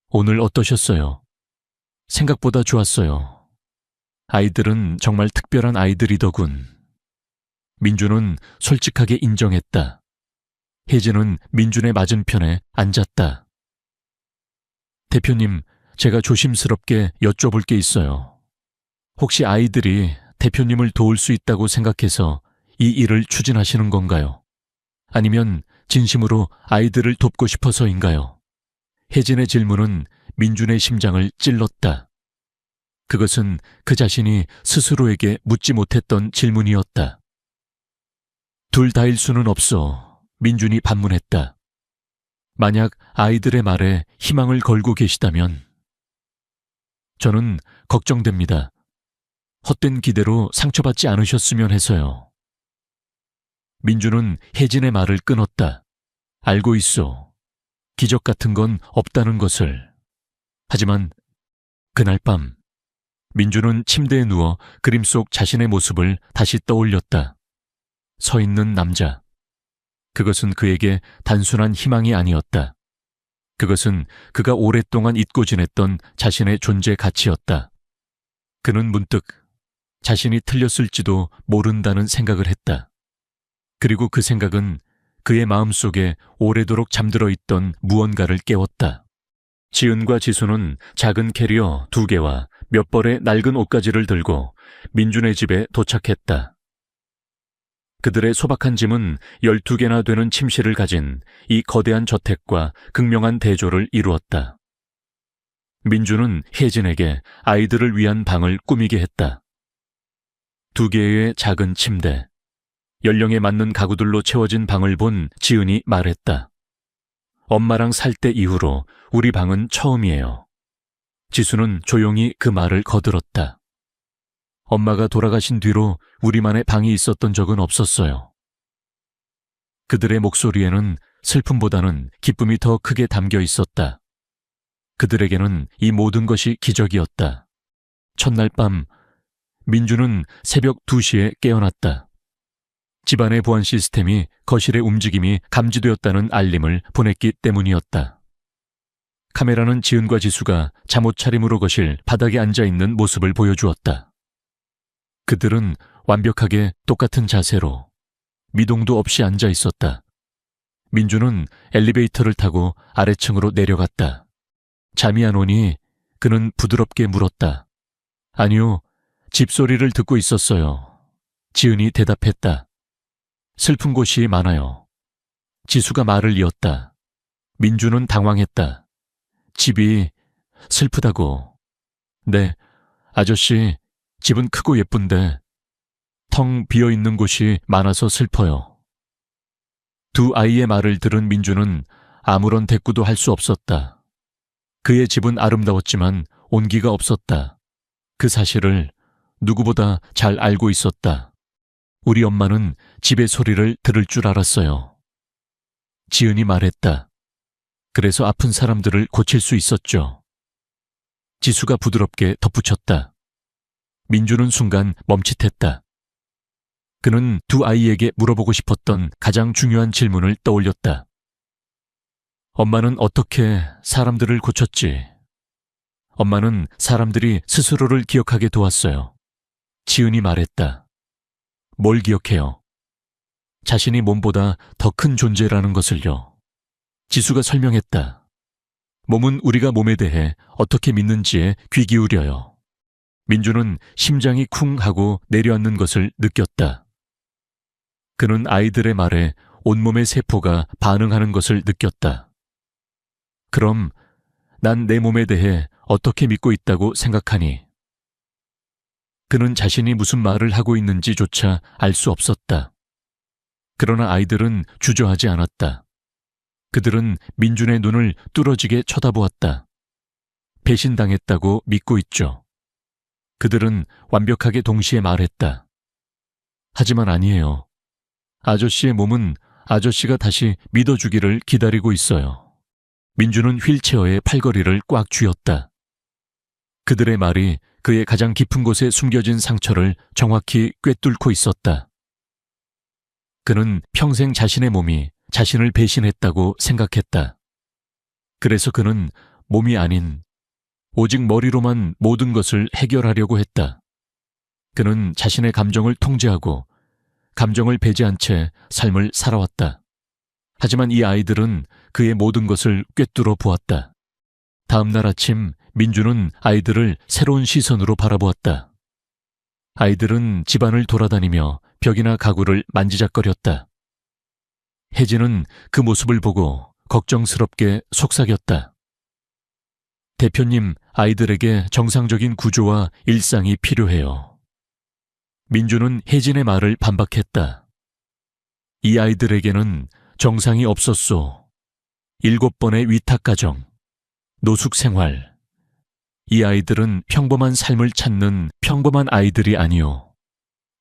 오늘 어떠셨어요? 생각보다 좋았어요. 아이들은 정말 특별한 아이들이더군. 민주는 솔직하게 인정했다. 혜진은 민준의 맞은편에 앉았다. 대표님, 제가 조심스럽게 여쭤볼 게 있어요. 혹시 아이들이 대표님을 도울 수 있다고 생각해서 이 일을 추진하시는 건가요? 아니면 진심으로 아이들을 돕고 싶어서인가요? 혜진의 질문은 민준의 심장을 찔렀다. 그것은 그 자신이 스스로에게 묻지 못했던 질문이었다. 둘 다일 수는 없어. 민준이 반문했다. 만약 아이들의 말에 희망을 걸고 계시다면 저는 걱정됩니다. 헛된 기대로 상처받지 않으셨으면 해서요. 민준은 혜진의 말을 끊었다. 알고 있어. 기적 같은 건 없다는 것을. 하지만 그날 밤 민준은 침대에 누워 그림 속 자신의 모습을 다시 떠올렸다. 서 있는 남자. 그것은 그에게 단순한 희망이 아니었다. 그것은 그가 오랫동안 잊고 지냈던 자신의 존재 가치였다. 그는 문득 자신이 틀렸을지도 모른다는 생각을 했다. 그리고 그 생각은 그의 마음속에 오래도록 잠들어 있던 무언가를 깨웠다. 지은과 지수는 작은 캐리어 2개와 몇 벌의 낡은 옷가지를 들고 민준의 집에 도착했다. 그들의 소박한 짐은 12개나 되는 침실을 가진 이 거대한 저택과 극명한 대조를 이루었다. 민준은 혜진에게 아이들을 위한 방을 꾸미게 했다. 2개의 작은 침대, 연령에 맞는 가구들로 채워진 방을 본 지은이 말했다. 엄마랑 살 때 이후로 우리 방은 처음이에요. 지수는 조용히 그 말을 거들었다. 엄마가 돌아가신 뒤로 우리만의 방이 있었던 적은 없었어요. 그들의 목소리에는 슬픔보다는 기쁨이 더 크게 담겨 있었다. 그들에게는 이 모든 것이 기적이었다. 첫날 밤, 민주는 새벽 2시에 깨어났다. 집안의 보안 시스템이 거실의 움직임이 감지되었다는 알림을 보냈기 때문이었다. 카메라는 지은과 지수가 잠옷 차림으로 거실 바닥에 앉아있는 모습을 보여주었다. 그들은 완벽하게 똑같은 자세로 미동도 없이 앉아 있었다. 민주는 엘리베이터를 타고 아래층으로 내려갔다. 잠이 안 오니 그는 부드럽게 물었다. 아니요, 집소리를 듣고 있었어요. 지은이 대답했다. 슬픈 곳이 많아요. 지수가 말을 이었다. 민주는 당황했다. 집이 슬프다고. 네, 아저씨, 집은 크고 예쁜데 텅 비어있는 곳이 많아서 슬퍼요. 두 아이의 말을 들은 민주는 아무런 대꾸도 할 수 없었다. 그의 집은 아름다웠지만 온기가 없었다. 그 사실을 누구보다 잘 알고 있었다. 우리 엄마는 집의 소리를 들을 줄 알았어요. 지은이 말했다. 그래서 아픈 사람들을 고칠 수 있었죠. 지수가 부드럽게 덧붙였다. 민주는 순간 멈칫했다. 그는 두 아이에게 물어보고 싶었던 가장 중요한 질문을 떠올렸다. 엄마는 어떻게 사람들을 고쳤지? 엄마는 사람들이 스스로를 기억하게 도왔어요. 지은이 말했다. 뭘 기억해요? 자신이 몸보다 더 큰 존재라는 것을요. 지수가 설명했다. 몸은 우리가 몸에 대해 어떻게 믿는지에 귀 기울여요. 민주는 심장이 쿵 하고 내려앉는 것을 느꼈다. 그는 아이들의 말에 온몸의 세포가 반응하는 것을 느꼈다. 그럼 난 내 몸에 대해 어떻게 믿고 있다고 생각하니? 그는 자신이 무슨 말을 하고 있는지조차 알 수 없었다. 그러나 아이들은 주저하지 않았다. 그들은 민준의 눈을 뚫어지게 쳐다보았다. 배신당했다고 믿고 있죠. 그들은 완벽하게 동시에 말했다. 하지만 아니에요. 아저씨의 몸은 아저씨가 다시 믿어주기를 기다리고 있어요. 민준은 휠체어의 팔걸이를 꽉 쥐었다. 그들의 말이 그의 가장 깊은 곳에 숨겨진 상처를 정확히 꿰뚫고 있었다. 그는 평생 자신의 몸이 자신을 배신했다고 생각했다. 그래서 그는 몸이 아닌 오직 머리로만 모든 것을 해결하려고 했다. 그는 자신의 감정을 통제하고 감정을 배제한 채 삶을 살아왔다. 하지만 이 아이들은 그의 모든 것을 꿰뚫어 보았다. 다음 날 아침 민주는 아이들을 새로운 시선으로 바라보았다. 아이들은 집안을 돌아다니며 벽이나 가구를 만지작거렸다. 혜진은 그 모습을 보고 걱정스럽게 속삭였다. 대표님, 아이들에게 정상적인 구조와 일상이 필요해요. 민주는 혜진의 말을 반박했다. 이 아이들에게는 정상이 없었소. 7번의 위탁가정, 노숙생활. 이 아이들은 평범한 삶을 찾는 평범한 아이들이 아니오.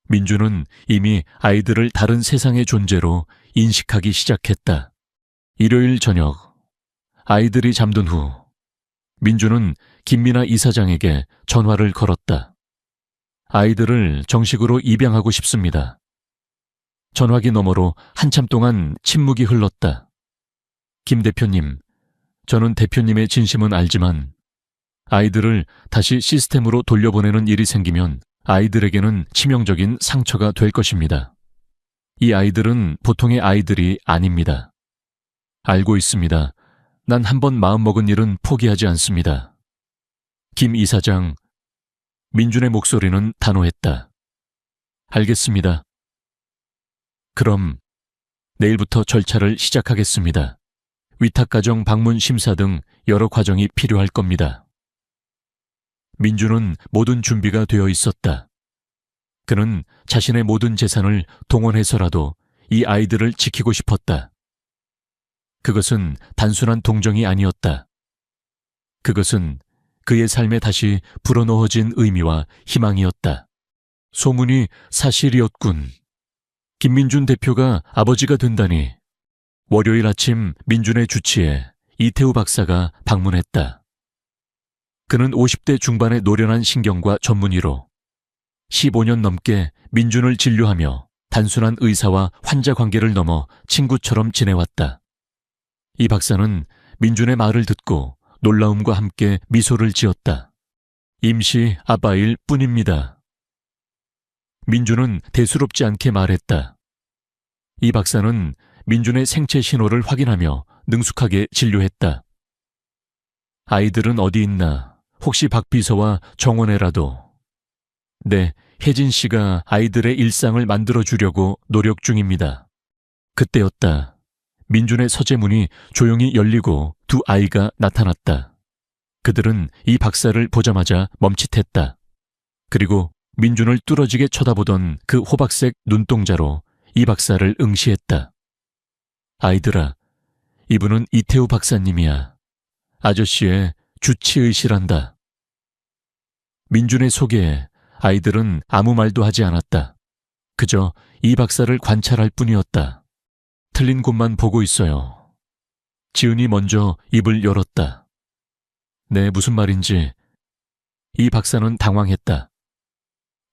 민주는 이미 아이들을 다른 세상의 존재로 인식하기 시작했다. 일요일 저녁, 아이들이 잠든 후 민주는 김민아 이사장에게 전화를 걸었다. 아이들을 정식으로 입양하고 싶습니다. 전화기 너머로 한참 동안 침묵이 흘렀다. 김 대표님, 저는 대표님의 진심은 알지만 아이들을 다시 시스템으로 돌려보내는 일이 생기면 아이들에게는 치명적인 상처가 될 것입니다. 이 아이들은 보통의 아이들이 아닙니다. 알고 있습니다. 난 한번 마음먹은 일은 포기하지 않습니다. 김 이사장, 민준의 목소리는 단호했다. 알겠습니다. 그럼 내일부터 절차를 시작하겠습니다. 위탁가정 방문 심사 등 여러 과정이 필요할 겁니다. 민주는 모든 준비가 되어 있었다. 그는 자신의 모든 재산을 동원해서라도 이 아이들을 지키고 싶었다. 그것은 단순한 동정이 아니었다. 그것은 그의 삶에 다시 불어넣어진 의미와 희망이었다. 소문이 사실이었군. 김민준 대표가 아버지가 된다니. 월요일 아침 민준의 주치에 이태우 박사가 방문했다. 그는 50대 중반의 노련한 신경과 전문의로 15년 넘게 민준을 진료하며 단순한 의사와 환자 관계를 넘어 친구처럼 지내왔다. 이 박사는 민준의 말을 듣고 놀라움과 함께 미소를 지었다. 임시 아빠일 뿐입니다. 민준은 대수롭지 않게 말했다. 이 박사는 민준의 생체 신호를 확인하며 능숙하게 진료했다. 아이들은 어디 있나? 혹시 박 비서와 정원에라도. 네, 혜진 씨가 아이들의 일상을 만들어주려고 노력 중입니다. 그때였다. 민준의 서재문이 조용히 열리고 두 아이가 나타났다. 그들은 이 박사를 보자마자 멈칫했다. 그리고 민준을 뚫어지게 쳐다보던 그 호박색 눈동자로 이 박사를 응시했다. 아이들아, 이분은 이태우 박사님이야. 아저씨의 주치의시란다. 민준의 소개에 아이들은 아무 말도 하지 않았다. 그저 이 박사를 관찰할 뿐이었다. 틀린 곳만 보고 있어요. 지은이 먼저 입을 열었다. 네, 무슨 말인지. 이 박사는 당황했다.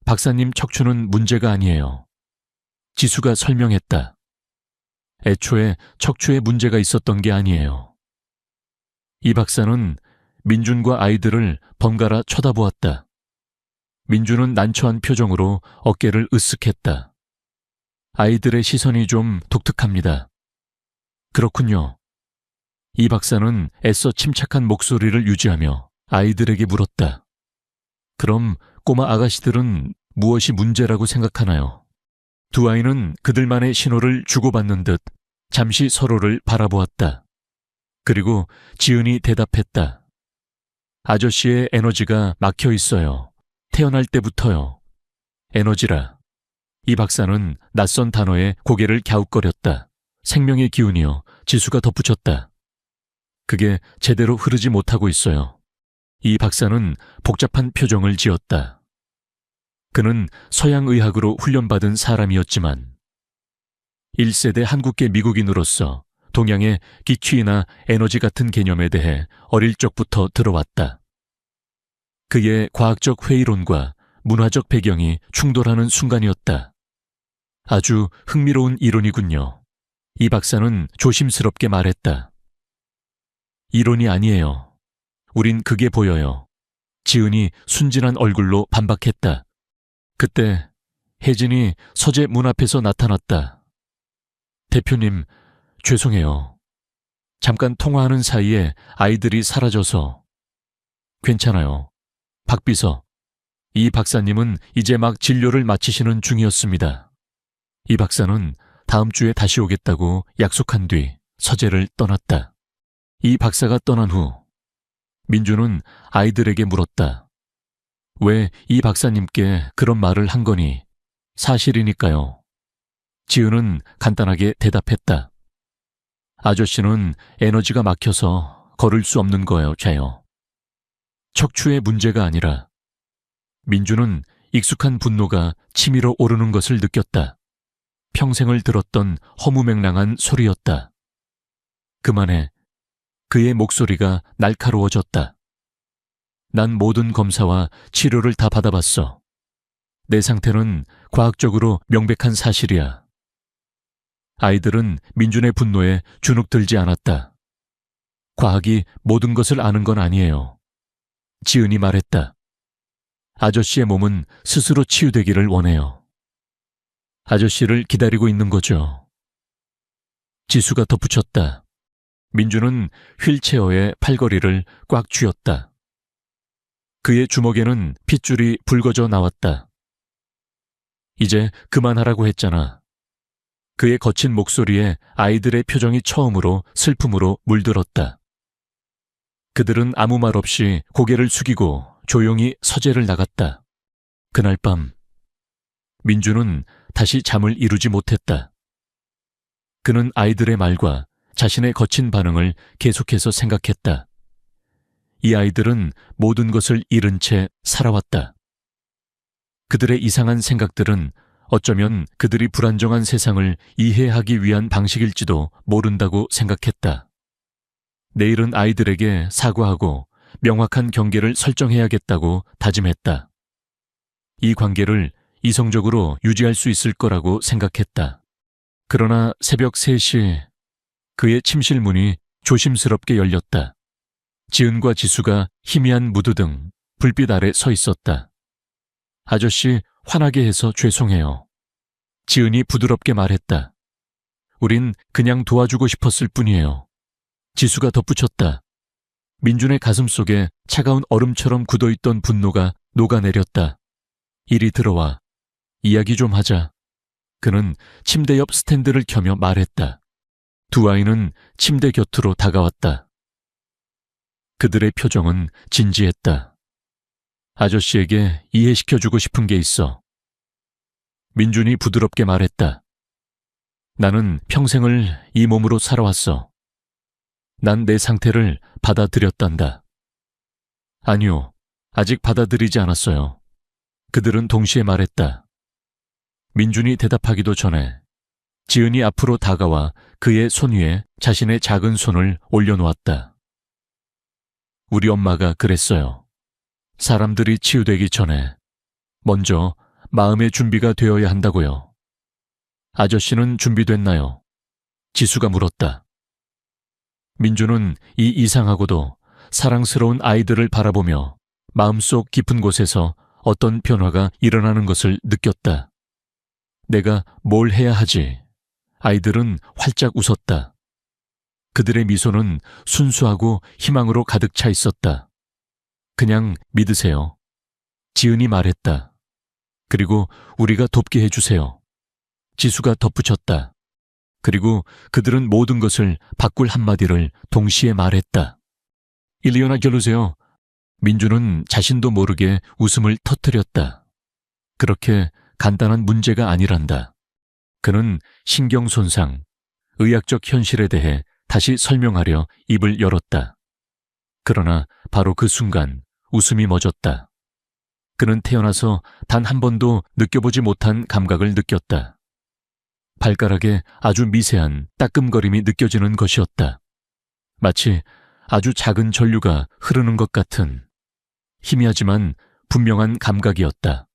박사님 척추는 문제가 아니에요. 지수가 설명했다. 애초에 척추에 문제가 있었던 게 아니에요. 이 박사는 민준과 아이들을 번갈아 쳐다보았다. 민준은 난처한 표정으로 어깨를 으쓱했다. 아이들의 시선이 좀 독특합니다. 그렇군요. 이 박사는 애써 침착한 목소리를 유지하며 아이들에게 물었다. 그럼 꼬마 아가씨들은 무엇이 문제라고 생각하나요? 두 아이는 그들만의 신호를 주고받는 듯 잠시 서로를 바라보았다. 그리고 지은이 대답했다. 아저씨의 에너지가 막혀 있어요. 태어날 때부터요. 에너지라. 이 박사는 낯선 단어에 고개를 갸웃거렸다. 생명의 기운이요. 지수가 덧붙였다. 그게 제대로 흐르지 못하고 있어요. 이 박사는 복잡한 표정을 지었다. 그는 서양의학으로 훈련받은 사람이었지만 1세대 한국계 미국인으로서 동양의 기취나 에너지 같은 개념에 대해 어릴 적부터 들어왔다. 그의 과학적 회의론과 문화적 배경이 충돌하는 순간이었다. 아주 흥미로운 이론이군요. 이 박사는 조심스럽게 말했다. 이론이 아니에요. 우린 그게 보여요. 지은이 순진한 얼굴로 반박했다. 그때 혜진이 서재 문 앞에서 나타났다. 대표님, 죄송해요. 잠깐 통화하는 사이에 아이들이 사라져서. 괜찮아요. 박 비서, 이 박사님은 이제 막 진료를 마치시는 중이었습니다. 이 박사는 다음 주에 다시 오겠다고 약속한 뒤 서재를 떠났다. 이 박사가 떠난 후 민주는 아이들에게 물었다. 왜 이 박사님께 그런 말을 한 거니? 사실이니까요. 지은은 간단하게 대답했다. 아저씨는 에너지가 막혀서 걸을 수 없는 거예요, 자요. 척추의 문제가 아니라. 민주는 익숙한 분노가 치밀어 오르는 것을 느꼈다. 평생을 들었던 허무맹랑한 소리였다. 그만해. 그의 목소리가 날카로워졌다. 난 모든 검사와 치료를 다 받아봤어. 내 상태는 과학적으로 명백한 사실이야. 아이들은 민준의 분노에 주눅들지 않았다. 과학이 모든 것을 아는 건 아니에요. 지은이 말했다. 아저씨의 몸은 스스로 치유되기를 원해요. 아저씨를 기다리고 있는 거죠. 지수가 덧붙였다. 민주는 휠체어의 팔걸이를 꽉 쥐었다. 그의 주먹에는 핏줄이 붉어져 나왔다. 이제 그만하라고 했잖아. 그의 거친 목소리에 아이들의 표정이 처음으로 슬픔으로 물들었다. 그들은 아무 말 없이 고개를 숙이고 조용히 서재를 나갔다. 그날 밤 민주는 다시 잠을 이루지 못했다. 그는 아이들의 말과 자신의 거친 반응을 계속해서 생각했다. 이 아이들은 모든 것을 잃은 채 살아왔다. 그들의 이상한 생각들은 어쩌면 그들이 불안정한 세상을 이해하기 위한 방식일지도 모른다고 생각했다. 내일은 아이들에게 사과하고 명확한 경계를 설정해야겠다고 다짐했다. 이 관계를 이성적으로 유지할 수 있을 거라고 생각했다. 그러나 새벽 3시 그의 침실 문이 조심스럽게 열렸다. 지은과 지수가 희미한 무드 등 불빛 아래 서 있었다. 아저씨, 화나게 해서 죄송해요. 지은이 부드럽게 말했다. 우린 그냥 도와주고 싶었을 뿐이에요. 지수가 덧붙였다. 민준의 가슴 속에 차가운 얼음처럼 굳어있던 분노가 녹아내렸다. 이리 들어와. 이야기 좀 하자. 그는 침대 옆 스탠드를 켜며 말했다. 두 아이는 침대 곁으로 다가왔다. 그들의 표정은 진지했다. 아저씨에게 이해시켜주고 싶은 게 있어. 민준이 부드럽게 말했다. 나는 평생을 이 몸으로 살아왔어. 난 내 상태를 받아들였단다. 아니요, 아직 받아들이지 않았어요. 그들은 동시에 말했다. 민준이 대답하기도 전에 지은이 앞으로 다가와 그의 손 위에 자신의 작은 손을 올려놓았다. 우리 엄마가 그랬어요. 사람들이 치유되기 전에 먼저 마음의 준비가 되어야 한다고요. 아저씨는 준비됐나요? 지수가 물었다. 민주는 이 이상하고도 사랑스러운 아이들을 바라보며 마음속 깊은 곳에서 어떤 변화가 일어나는 것을 느꼈다. 내가 뭘 해야 하지? 아이들은 활짝 웃었다. 그들의 미소는 순수하고 희망으로 가득 차 있었다. 그냥 믿으세요. 지은이 말했다. 그리고 우리가 돕게 해주세요. 지수가 덧붙였다. 그리고 그들은 모든 것을 바꿀 한마디를 동시에 말했다. 일리오나 결루세요. 민주는 자신도 모르게 웃음을 터뜨렸다. 그렇게 간단한 문제가 아니란다. 그는 신경 손상, 의학적 현실에 대해 다시 설명하려 입을 열었다. 그러나 바로 그 순간 웃음이 멎었다. 그는 태어나서 단 한 번도 느껴보지 못한 감각을 느꼈다. 발가락에 아주 미세한 따끔거림이 느껴지는 것이었다. 마치 아주 작은 전류가 흐르는 것 같은 희미하지만 분명한 감각이었다.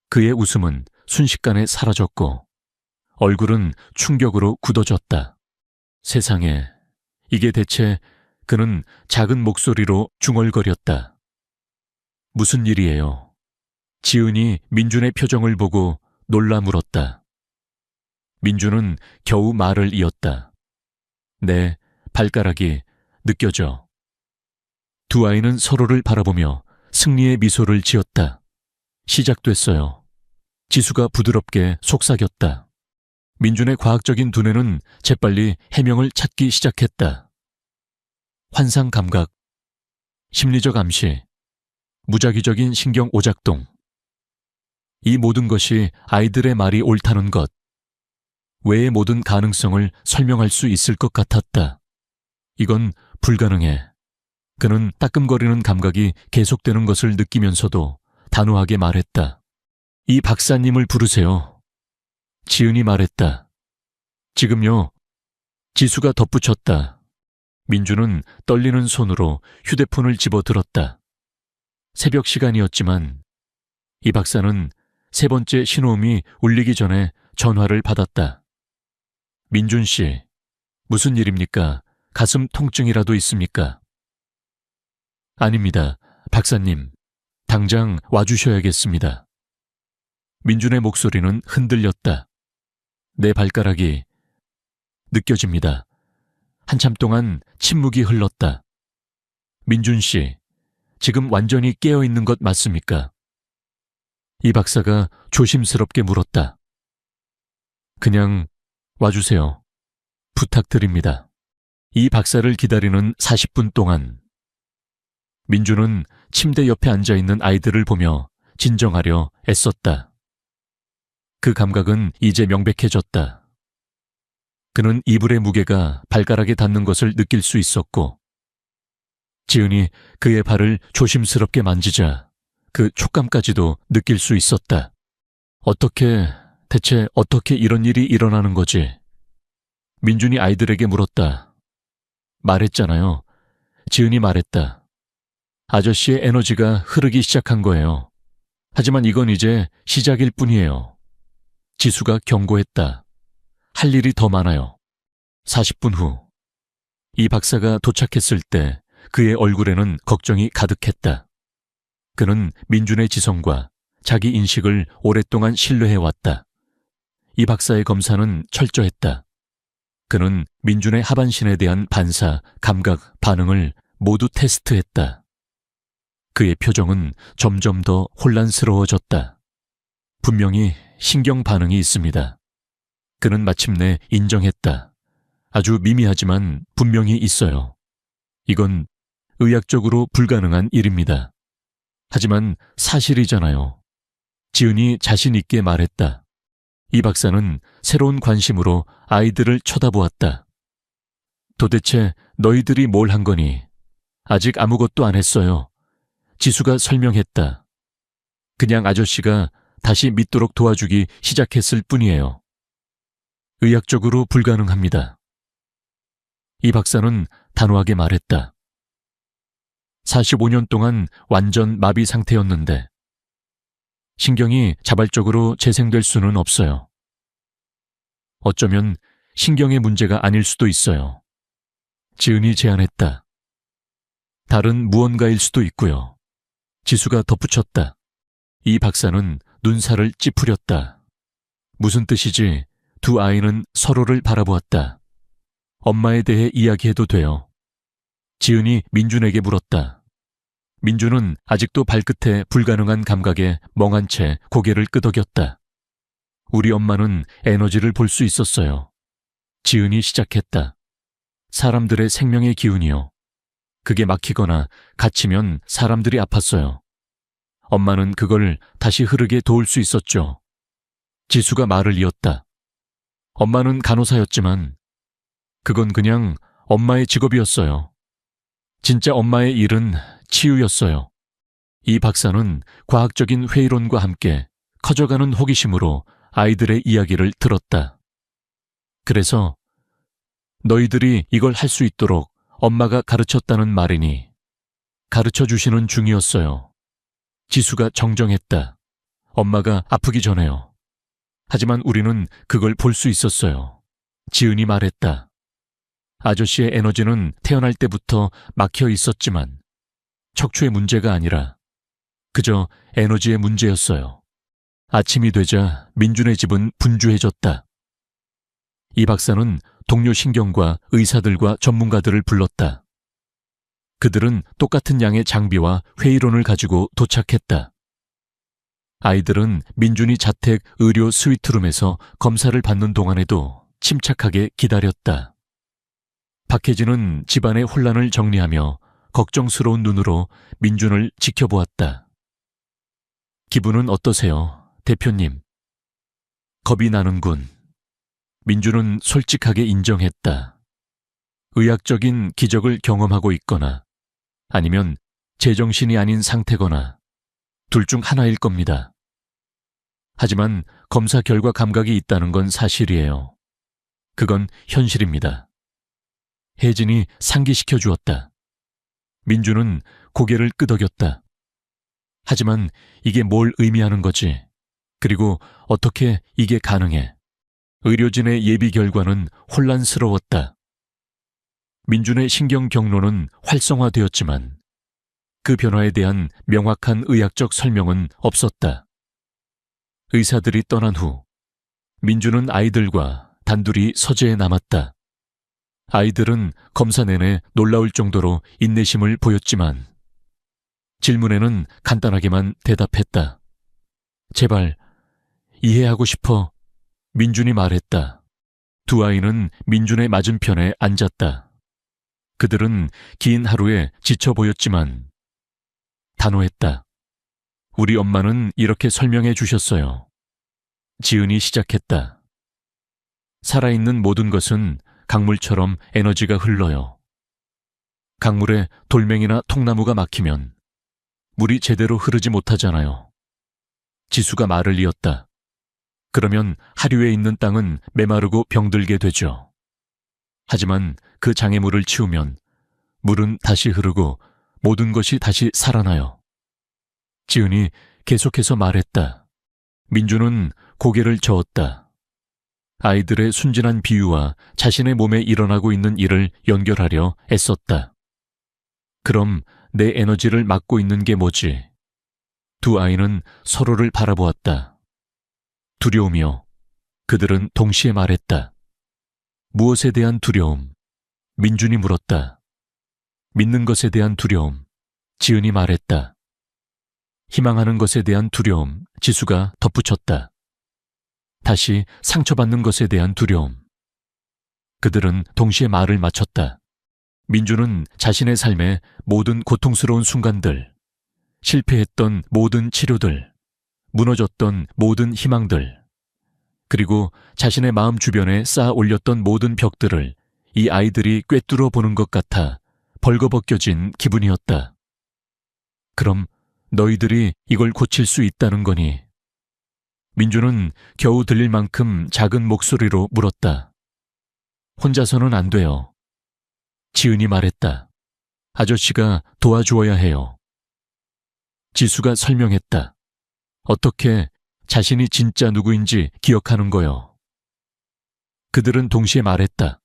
그의 웃음은 순식간에 사라졌고 얼굴은 충격으로 굳어졌다. 세상에, 이게 대체... 그는 작은 목소리로 중얼거렸다. 무슨 일이에요? 지은이 민준의 표정을 보고 놀라 물었다. 민준은 겨우 말을 이었다. 내 발가락이 느껴져. 두 아이는 서로를 바라보며 승리의 미소를 지었다. 시작됐어요. 지수가 부드럽게 속삭였다. 민준의 과학적인 두뇌는 재빨리 해명을 찾기 시작했다. 환상 감각, 심리적 암시, 무작위적인 신경 오작동. 이 모든 것이 아이들의 말이 옳다는 것, 외의 모든 가능성을 설명할 수 있을 것 같았다. 이건 불가능해. 그는 따끔거리는 감각이 계속되는 것을 느끼면서도 단호하게 말했다. 이 박사님을 부르세요. 지은이 말했다. 지금요. 지수가 덧붙였다. 민주는 떨리는 손으로 휴대폰을 집어들었다. 새벽 시간이었지만 이 박사는 세 번째 신호음이 울리기 전에 전화를 받았다. 민준 씨, 무슨 일입니까? 가슴 통증이라도 있습니까? 아닙니다. 박사님, 당장 와주셔야겠습니다. 민준의 목소리는 흔들렸다. 내 발가락이 느껴집니다. 한참 동안 침묵이 흘렀다. 민준 씨, 지금 완전히 깨어있는 것 맞습니까? 이 박사가 조심스럽게 물었다. 그냥 와주세요. 부탁드립니다. 이 박사를 기다리는 40분 동안 민준은 침대 옆에 앉아있는 아이들을 보며 진정하려 애썼다. 그 감각은 이제 명백해졌다. 그는 이불의 무게가 발가락에 닿는 것을 느낄 수 있었고 지은이 그의 발을 조심스럽게 만지자 그 촉감까지도 느낄 수 있었다. 대체 어떻게 이런 일이 일어나는 거지? 민준이 아이들에게 물었다. 말했잖아요. 지은이 말했다. 아저씨의 에너지가 흐르기 시작한 거예요. 하지만 이건 이제 시작일 뿐이에요. 지수가 경고했다. 할 일이 더 많아요. 40분 후, 이 박사가 도착했을 때 그의 얼굴에는 걱정이 가득했다. 그는 민준의 지성과 자기 인식을 오랫동안 신뢰해왔다. 이 박사의 검사는 철저했다. 그는 민준의 하반신에 대한 반사, 감각, 반응을 모두 테스트했다. 그의 표정은 점점 더 혼란스러워졌다. 분명히 신경 반응이 있습니다. 그는 마침내 인정했다. 아주 미미하지만 분명히 있어요. 이건 의학적으로 불가능한 일입니다. 하지만 사실이잖아요. 지은이 자신 있게 말했다. 이 박사는 새로운 관심으로 아이들을 쳐다보았다. 도대체 너희들이 뭘 한 거니? 아직 아무것도 안 했어요. 지수가 설명했다. 그냥 아저씨가 다시 믿도록 도와주기 시작했을 뿐이에요. 의학적으로 불가능합니다. 이 박사는 단호하게 말했다. 45년 동안 완전 마비 상태였는데 신경이 자발적으로 재생될 수는 없어요. 어쩌면 신경의 문제가 아닐 수도 있어요. 지은이 제안했다. 다른 무언가일 수도 있고요. 지수가 덧붙였다. 이 박사는 눈살을 찌푸렸다. 무슨 뜻이지? 두 아이는 서로를 바라보았다. 엄마에 대해 이야기해도 돼요. 지은이 민준에게 물었다. 민준은 아직도 발끝에 불가능한 감각에 멍한 채 고개를 끄덕였다. 우리 엄마는 에너지를 볼 수 있었어요. 지은이 시작했다. 사람들의 생명의 기운이요. 그게 막히거나 갇히면 사람들이 아팠어요. 엄마는 그걸 다시 흐르게 도울 수 있었죠. 지수가 말을 이었다. 엄마는 간호사였지만 그건 그냥 엄마의 직업이었어요. 진짜 엄마의 일은 치유였어요. 이 박사는 과학적인 회의론과 함께 커져가는 호기심으로 아이들의 이야기를 들었다. 그래서 너희들이 이걸 할 수 있도록 엄마가 가르쳤다는 말이니 가르쳐 주시는 중이었어요. 지수가 정정했다. 엄마가 아프기 전에요. 하지만 우리는 그걸 볼 수 있었어요. 지은이 말했다. 아저씨의 에너지는 태어날 때부터 막혀 있었지만 척추의 문제가 아니라 그저 에너지의 문제였어요. 아침이 되자 민준의 집은 분주해졌다. 이 박사는 동료 신경과 의사들과 전문가들을 불렀다. 그들은 똑같은 양의 장비와 회의론을 가지고 도착했다. 아이들은 민준이 자택 의료 스위트룸에서 검사를 받는 동안에도 침착하게 기다렸다. 박혜진은 집안의 혼란을 정리하며 걱정스러운 눈으로 민준을 지켜보았다. 기분은 어떠세요, 대표님? 겁이 나는군. 민준은 솔직하게 인정했다. 의학적인 기적을 경험하고 있거나 아니면 제정신이 아닌 상태거나 둘 중 하나일 겁니다. 하지만 검사 결과 감각이 있다는 건 사실이에요. 그건 현실입니다. 혜진이 상기시켜 주었다. 민준은 고개를 끄덕였다. 하지만 이게 뭘 의미하는 거지? 그리고 어떻게 이게 가능해? 의료진의 예비 결과는 혼란스러웠다. 민준의 신경 경로는 활성화되었지만 그 변화에 대한 명확한 의학적 설명은 없었다. 의사들이 떠난 후 민준은 아이들과 단둘이 서재에 남았다. 아이들은 검사 내내 놀라울 정도로 인내심을 보였지만 질문에는 간단하게만 대답했다. 제발 이해하고 싶어. 민준이 말했다. 두 아이는 민준의 맞은편에 앉았다. 그들은 긴 하루에 지쳐 보였지만 단호했다. 우리 엄마는 이렇게 설명해 주셨어요. 지은이 시작했다. 살아있는 모든 것은 강물처럼 에너지가 흘러요. 강물에 돌멩이나 통나무가 막히면 물이 제대로 흐르지 못하잖아요. 지수가 말을 이었다. 그러면 하류에 있는 땅은 메마르고 병들게 되죠. 하지만 그 장애물을 치우면 물은 다시 흐르고 모든 것이 다시 살아나요. 지은이 계속해서 말했다. 민준은 고개를 저었다. 아이들의 순진한 비유와 자신의 몸에 일어나고 있는 일을 연결하려 애썼다. 그럼 내 에너지를 막고 있는 게 뭐지? 두 아이는 서로를 바라보았다. 두려움이요. 그들은 동시에 말했다. 무엇에 대한 두려움? 민준이 물었다. 믿는 것에 대한 두려움. 지은이 말했다. 희망하는 것에 대한 두려움. 지수가 덧붙였다. 다시 상처받는 것에 대한 두려움. 그들은 동시에 말을 맞췄다. 민준은 자신의 삶의 모든 고통스러운 순간들, 실패했던 모든 치료들, 무너졌던 모든 희망들, 그리고 자신의 마음 주변에 쌓아 올렸던 모든 벽들을 이 아이들이 꿰뚫어 보는 것 같아 벌거벗겨진 기분이었다. 그럼 너희들이 이걸 고칠 수 있다는 거니? 민준은 겨우 들릴 만큼 작은 목소리로 물었다. 혼자서는 안 돼요. 지은이 말했다. 아저씨가 도와주어야 해요. 지수가 설명했다. 어떻게 자신이 진짜 누구인지 기억하는 거요. 그들은 동시에 말했다.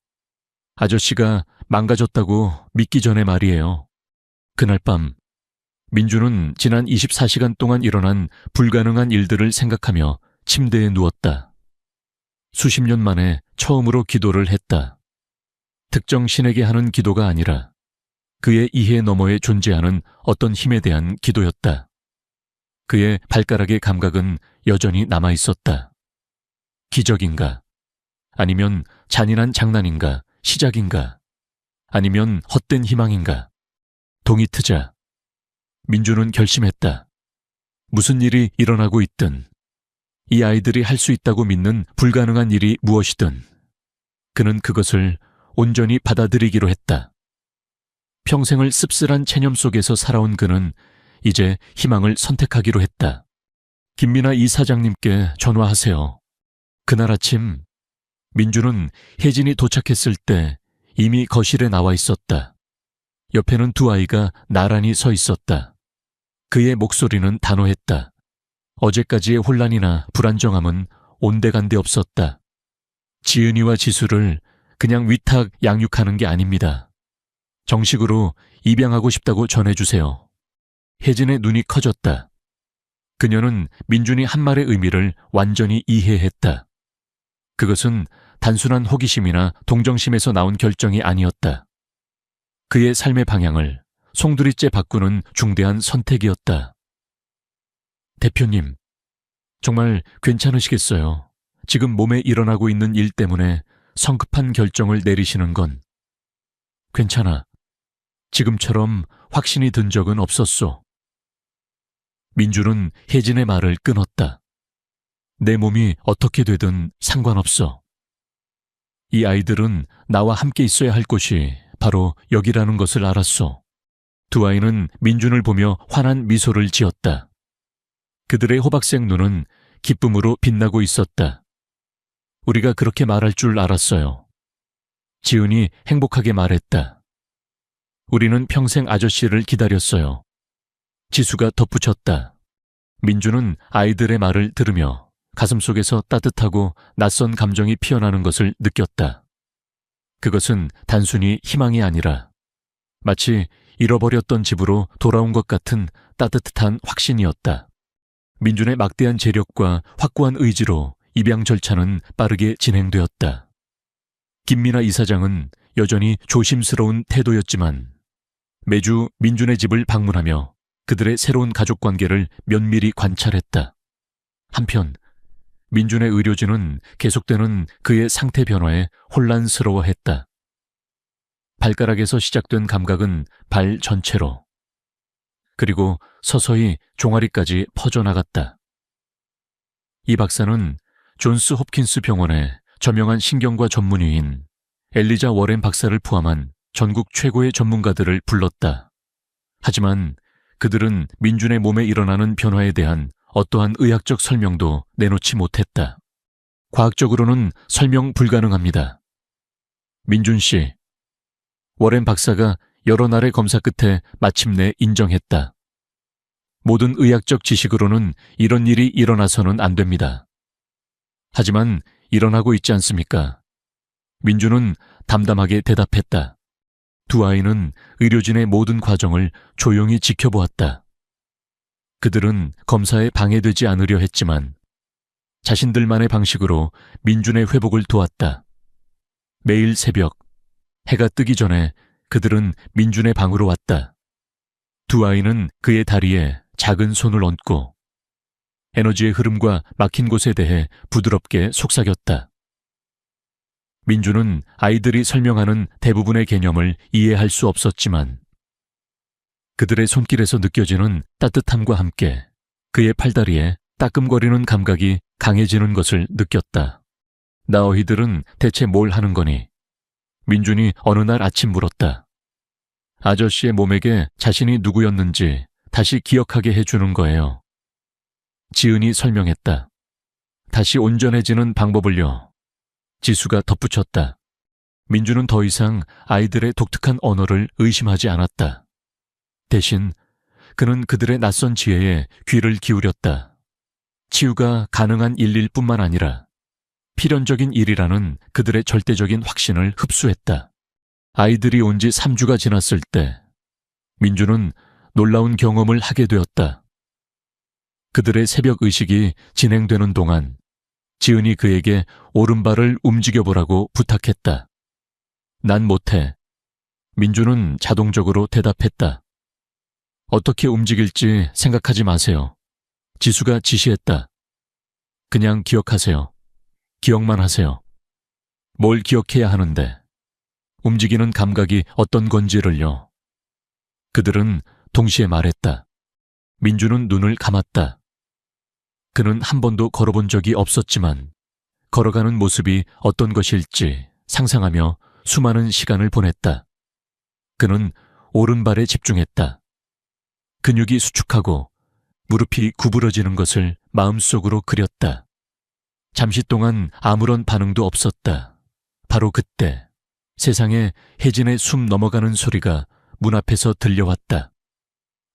아저씨가 망가졌다고 믿기 전에 말이에요. 그날 밤 민준은 지난 24시간 동안 일어난 불가능한 일들을 생각하며 침대에 누웠다. 수십 년 만에 처음으로 기도를 했다. 특정 신에게 하는 기도가 아니라 그의 이해 너머에 존재하는 어떤 힘에 대한 기도였다. 그의 발가락의 감각은 여전히 남아 있었다. 기적인가? 아니면 잔인한 장난인가? 시작인가? 아니면 헛된 희망인가? 동이 트자 민주는 결심했다. 무슨 일이 일어나고 있든, 이 아이들이 할 수 있다고 믿는 불가능한 일이 무엇이든 그는 그것을 온전히 받아들이기로 했다. 평생을 씁쓸한 체념 속에서 살아온 그는 이제 희망을 선택하기로 했다. 김민아 이사장님께 전화하세요. 그날 아침 민주는 혜진이 도착했을 때 이미 거실에 나와 있었다. 옆에는 두 아이가 나란히 서 있었다. 그의 목소리는 단호했다. 어제까지의 혼란이나 불안정함은 온데간데 없었다. 지은이와 지수를 그냥 위탁 양육하는 게 아닙니다. 정식으로 입양하고 싶다고 전해주세요. 혜진의 눈이 커졌다. 그녀는 민준이 한 말의 의미를 완전히 이해했다. 그것은 단순한 호기심이나 동정심에서 나온 결정이 아니었다. 그의 삶의 방향을 송두리째 바꾸는 중대한 선택이었다. 대표님, 정말 괜찮으시겠어요? 지금 몸에 일어나고 있는 일 때문에 성급한 결정을 내리시는 건. 괜찮아. 지금처럼 확신이 든 적은 없었소. 민주는 혜진의 말을 끊었다. 내 몸이 어떻게 되든 상관없어. 이 아이들은 나와 함께 있어야 할 곳이 바로 여기라는 것을 알았소. 두 아이는 민준을 보며 환한 미소를 지었다. 그들의 호박색 눈은 기쁨으로 빛나고 있었다. 우리가 그렇게 말할 줄 알았어요. 지은이 행복하게 말했다. 우리는 평생 아저씨를 기다렸어요. 지수가 덧붙였다. 민주는 아이들의 말을 들으며 가슴속에서 따뜻하고 낯선 감정이 피어나는 것을 느꼈다. 그것은 단순히 희망이 아니라 마치 잃어버렸던 집으로 돌아온 것 같은 따뜻한 확신이었다. 민준의 막대한 재력과 확고한 의지로 입양 절차는 빠르게 진행되었다. 김민아 이사장은 여전히 조심스러운 태도였지만 매주 민준의 집을 방문하며 그들의 새로운 가족 관계를 면밀히 관찰했다. 한편 민준의 의료진은 계속되는 그의 상태 변화에 혼란스러워했다. 발가락에서 시작된 감각은 발 전체로, 그리고 서서히 종아리까지 퍼져나갔다. 이 박사는 존스 홉킨스 병원의 저명한 신경과 전문의인 엘리자 워렌 박사를 포함한 전국 최고의 전문가들을 불렀다. 하지만 그들은 민준의 몸에 일어나는 변화에 대한 어떠한 의학적 설명도 내놓지 못했다. 과학적으로는 설명 불가능합니다. 민준 씨, 워렌 박사가 여러 날의 검사 끝에 마침내 인정했다. 모든 의학적 지식으로는 이런 일이 일어나서는 안 됩니다. 하지만 일어나고 있지 않습니까? 민준은 담담하게 대답했다. 두 아이는 의료진의 모든 과정을 조용히 지켜보았다. 그들은 검사에 방해되지 않으려 했지만 자신들만의 방식으로 민준의 회복을 도왔다. 매일 새벽, 해가 뜨기 전에 그들은 민준의 방으로 왔다. 두 아이는 그의 다리에 작은 손을 얹고 에너지의 흐름과 막힌 곳에 대해 부드럽게 속삭였다. 민준은 아이들이 설명하는 대부분의 개념을 이해할 수 없었지만 그들의 손길에서 느껴지는 따뜻함과 함께 그의 팔다리에 따끔거리는 감각이 강해지는 것을 느꼈다. 너희들은 대체 뭘 하는 거니? 민준이 어느 날 아침 물었다. 아저씨의 몸에게 자신이 누구였는지 다시 기억하게 해주는 거예요. 지은이 설명했다. 다시 온전해지는 방법을요. 지수가 덧붙였다. 민준은 더 이상 아이들의 독특한 언어를 의심하지 않았다. 대신 그는 그들의 낯선 지혜에 귀를 기울였다. 치유가 가능한 일일 뿐만 아니라 필연적인 일이라는 그들의 절대적인 확신을 흡수했다. 아이들이 온 지 3주가 지났을 때 민준은 놀라운 경험을 하게 되었다. 그들의 새벽 의식이 진행되는 동안 지은이 그에게 오른발을 움직여보라고 부탁했다. 난 못해. 민준은 자동적으로 대답했다. 어떻게 움직일지 생각하지 마세요. 지수가 지시했다. 그냥 기억하세요. 기억만 하세요. 뭘 기억해야 하는데, 움직이는 감각이 어떤 건지를요. 그들은 동시에 말했다. 민주는 눈을 감았다. 그는 한 번도 걸어본 적이 없었지만 걸어가는 모습이 어떤 것일지 상상하며 수많은 시간을 보냈다. 그는 오른발에 집중했다. 근육이 수축하고 무릎이 구부러지는 것을 마음속으로 그렸다. 잠시 동안 아무런 반응도 없었다. 바로 그때 세상에 혜진의 숨 넘어가는 소리가 문 앞에서 들려왔다.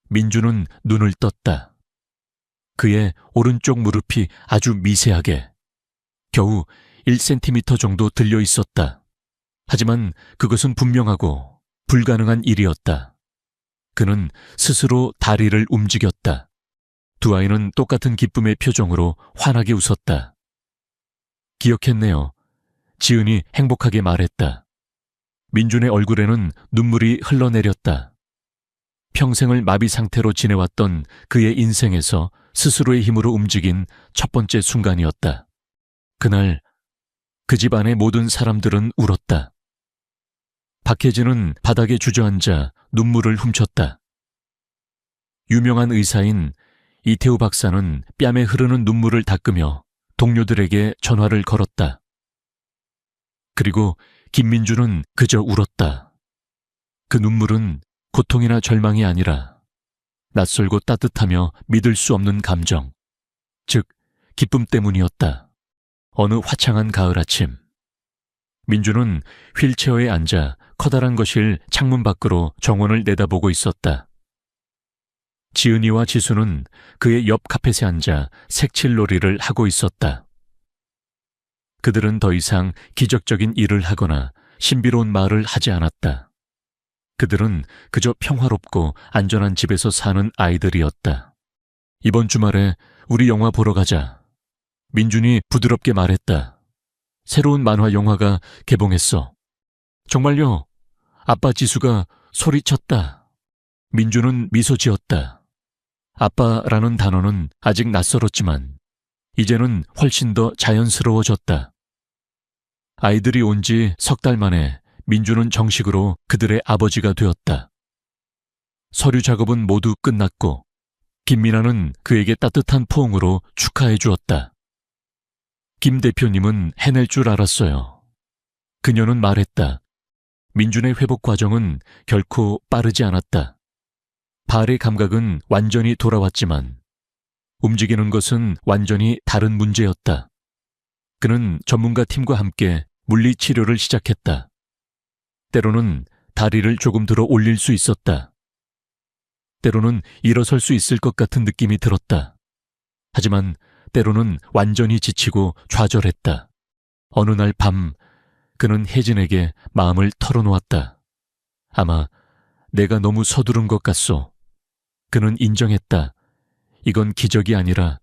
민주는 눈을 떴다. 그의 오른쪽 무릎이 아주 미세하게 겨우 1cm 정도 들려 있었다. 하지만 그것은 분명하고 불가능한 일이었다. 그는 스스로 다리를 움직였다. 두 아이는 똑같은 기쁨의 표정으로 환하게 웃었다. 기억했네요. 지은이 행복하게 말했다. 민준의 얼굴에는 눈물이 흘러내렸다. 평생을 마비 상태로 지내왔던 그의 인생에서 스스로의 힘으로 움직인 첫 번째 순간이었다. 그날 그 집안의 모든 사람들은 울었다. 박혜진은 바닥에 주저앉아 눈물을 훔쳤다. 유명한 의사인 이태우 박사는 뺨에 흐르는 눈물을 닦으며 동료들에게 전화를 걸었다. 그리고 김민주는 그저 울었다. 그 눈물은 고통이나 절망이 아니라 낯설고 따뜻하며 믿을 수 없는 감정, 즉 기쁨 때문이었다. 어느 화창한 가을 아침, 민주는 휠체어에 앉아 커다란 거실 창문 밖으로 정원을 내다보고 있었다. 지은이와 지수는 그의 옆 카펫에 앉아 색칠놀이를 하고 있었다. 그들은 더 이상 기적적인 일을 하거나 신비로운 말을 하지 않았다. 그들은 그저 평화롭고 안전한 집에서 사는 아이들이었다. 이번 주말에 우리 영화 보러 가자. 민준이 부드럽게 말했다. 새로운 만화 영화가 개봉했어. 정말요? 아빠 지수가 소리쳤다. 민준은 미소 지었다. 아빠라는 단어는 아직 낯설었지만 이제는 훨씬 더 자연스러워졌다. 아이들이 온 지 석 달 만에 민주는 정식으로 그들의 아버지가 되었다. 서류 작업은 모두 끝났고 김민아는 그에게 따뜻한 포옹으로 축하해 주었다. 김 대표님은 해낼 줄 알았어요. 그녀는 말했다. 민준의 회복 과정은 결코 빠르지 않았다. 발의 감각은 완전히 돌아왔지만 움직이는 것은 완전히 다른 문제였다. 그는 전문가 팀과 함께 물리치료를 시작했다. 때로는 다리를 조금 들어 올릴 수 있었다. 때로는 일어설 수 있을 것 같은 느낌이 들었다. 하지만 때로는 완전히 지치고 좌절했다. 어느 날 밤 그는 혜진에게 마음을 털어놓았다. 아마 내가 너무 서두른 것 같소. 그는 인정했다. 이건 기적이 아니라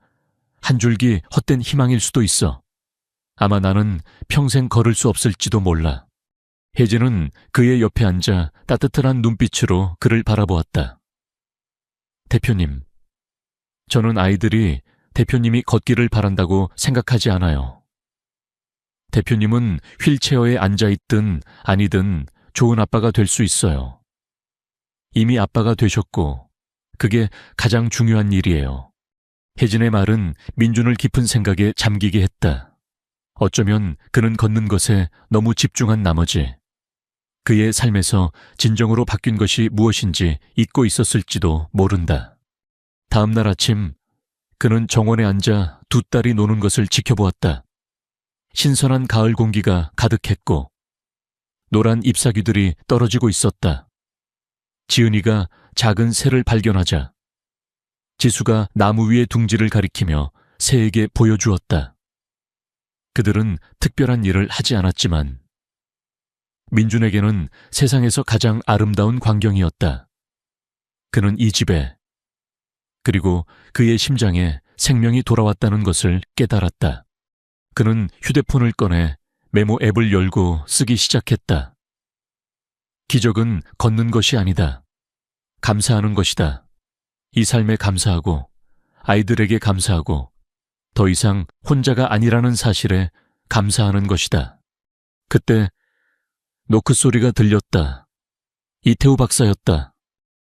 한 줄기 헛된 희망일 수도 있어. 아마 나는 평생 걸을 수 없을지도 몰라. 혜진은 그의 옆에 앉아 따뜻한 눈빛으로 그를 바라보았다. 대표님, 저는 아이들이 대표님이 걷기를 바란다고 생각하지 않아요. 대표님은 휠체어에 앉아있든 아니든 좋은 아빠가 될 수 있어요. 이미 아빠가 되셨고 그게 가장 중요한 일이에요. 혜진의 말은 민준을 깊은 생각에 잠기게 했다. 어쩌면 그는 걷는 것에 너무 집중한 나머지 그의 삶에서 진정으로 바뀐 것이 무엇인지 잊고 있었을지도 모른다. 다음 날 아침 그는 정원에 앉아 두 딸이 노는 것을 지켜보았다. 신선한 가을 공기가 가득했고 노란 잎사귀들이 떨어지고 있었다. 지은이가 작은 새를 발견하자 지수가 나무 위의 둥지를 가리키며 새에게 보여주었다. 그들은 특별한 일을 하지 않았지만 민준에게는 세상에서 가장 아름다운 광경이었다. 그는 이 집에 그리고 그의 심장에 생명이 돌아왔다는 것을 깨달았다. 그는 휴대폰을 꺼내 메모 앱을 열고 쓰기 시작했다. 기적은 걷는 것이 아니다. 감사하는 것이다. 이 삶에 감사하고 아이들에게 감사하고 더 이상 혼자가 아니라는 사실에 감사하는 것이다. 그때 노크 소리가 들렸다. 이태우 박사였다.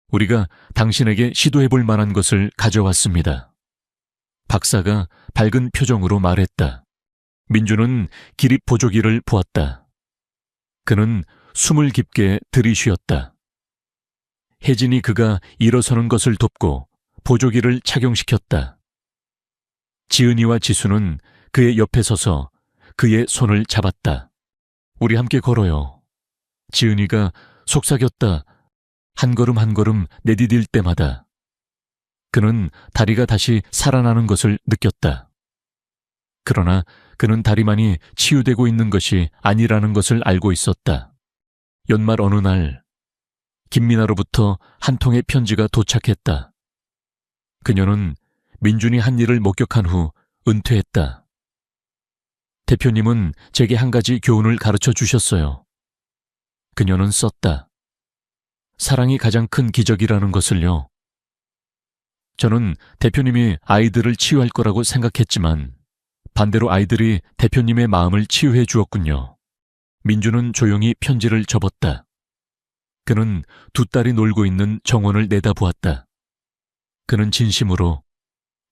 우리가 당신에게 시도해볼 만한 것을 가져왔습니다. 박사가 밝은 표정으로 말했다. 민주는 기립 보조기를 보았다. 그는 숨을 깊게 들이쉬었다. 혜진이 그가 일어서는 것을 돕고 보조기를 착용시켰다. 지은이와 지수는 그의 옆에 서서 그의 손을 잡았다. 우리 함께 걸어요. 지은이가 속삭였다. 한 걸음 한 걸음 내디딜 때마다 그는 다리가 다시 살아나는 것을 느꼈다. 그러나 그는 다리만이 치유되고 있는 것이 아니라는 것을 알고 있었다. 연말 어느 날 김민아로부터 한 통의 편지가 도착했다. 그녀는 민준이 한 일을 목격한 후 은퇴했다. 대표님은 제게 한 가지 교훈을 가르쳐 주셨어요. 그녀는 썼다. 사랑이 가장 큰 기적이라는 것을요. 저는 대표님이 아이들을 치유할 거라고 생각했지만 반대로 아이들이 대표님의 마음을 치유해 주었군요. 민주는 조용히 편지를 접었다. 그는 두 딸이 놀고 있는 정원을 내다보았다. 그는 진심으로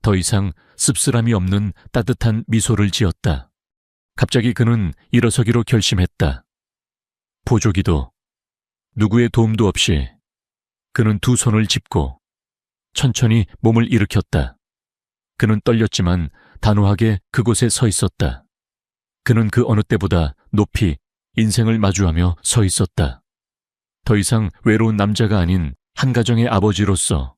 더 이상 씁쓸함이 없는 따뜻한 미소를 지었다. 갑자기 그는 일어서기로 결심했다. 보조기도 누구의 도움도 없이 그는 두 손을 짚고 천천히 몸을 일으켰다. 그는 떨렸지만 단호하게 그곳에 서 있었다. 그는 그 어느 때보다 높이 인생을 마주하며 서 있었다. 더 이상 외로운 남자가 아닌 한 가정의 아버지로서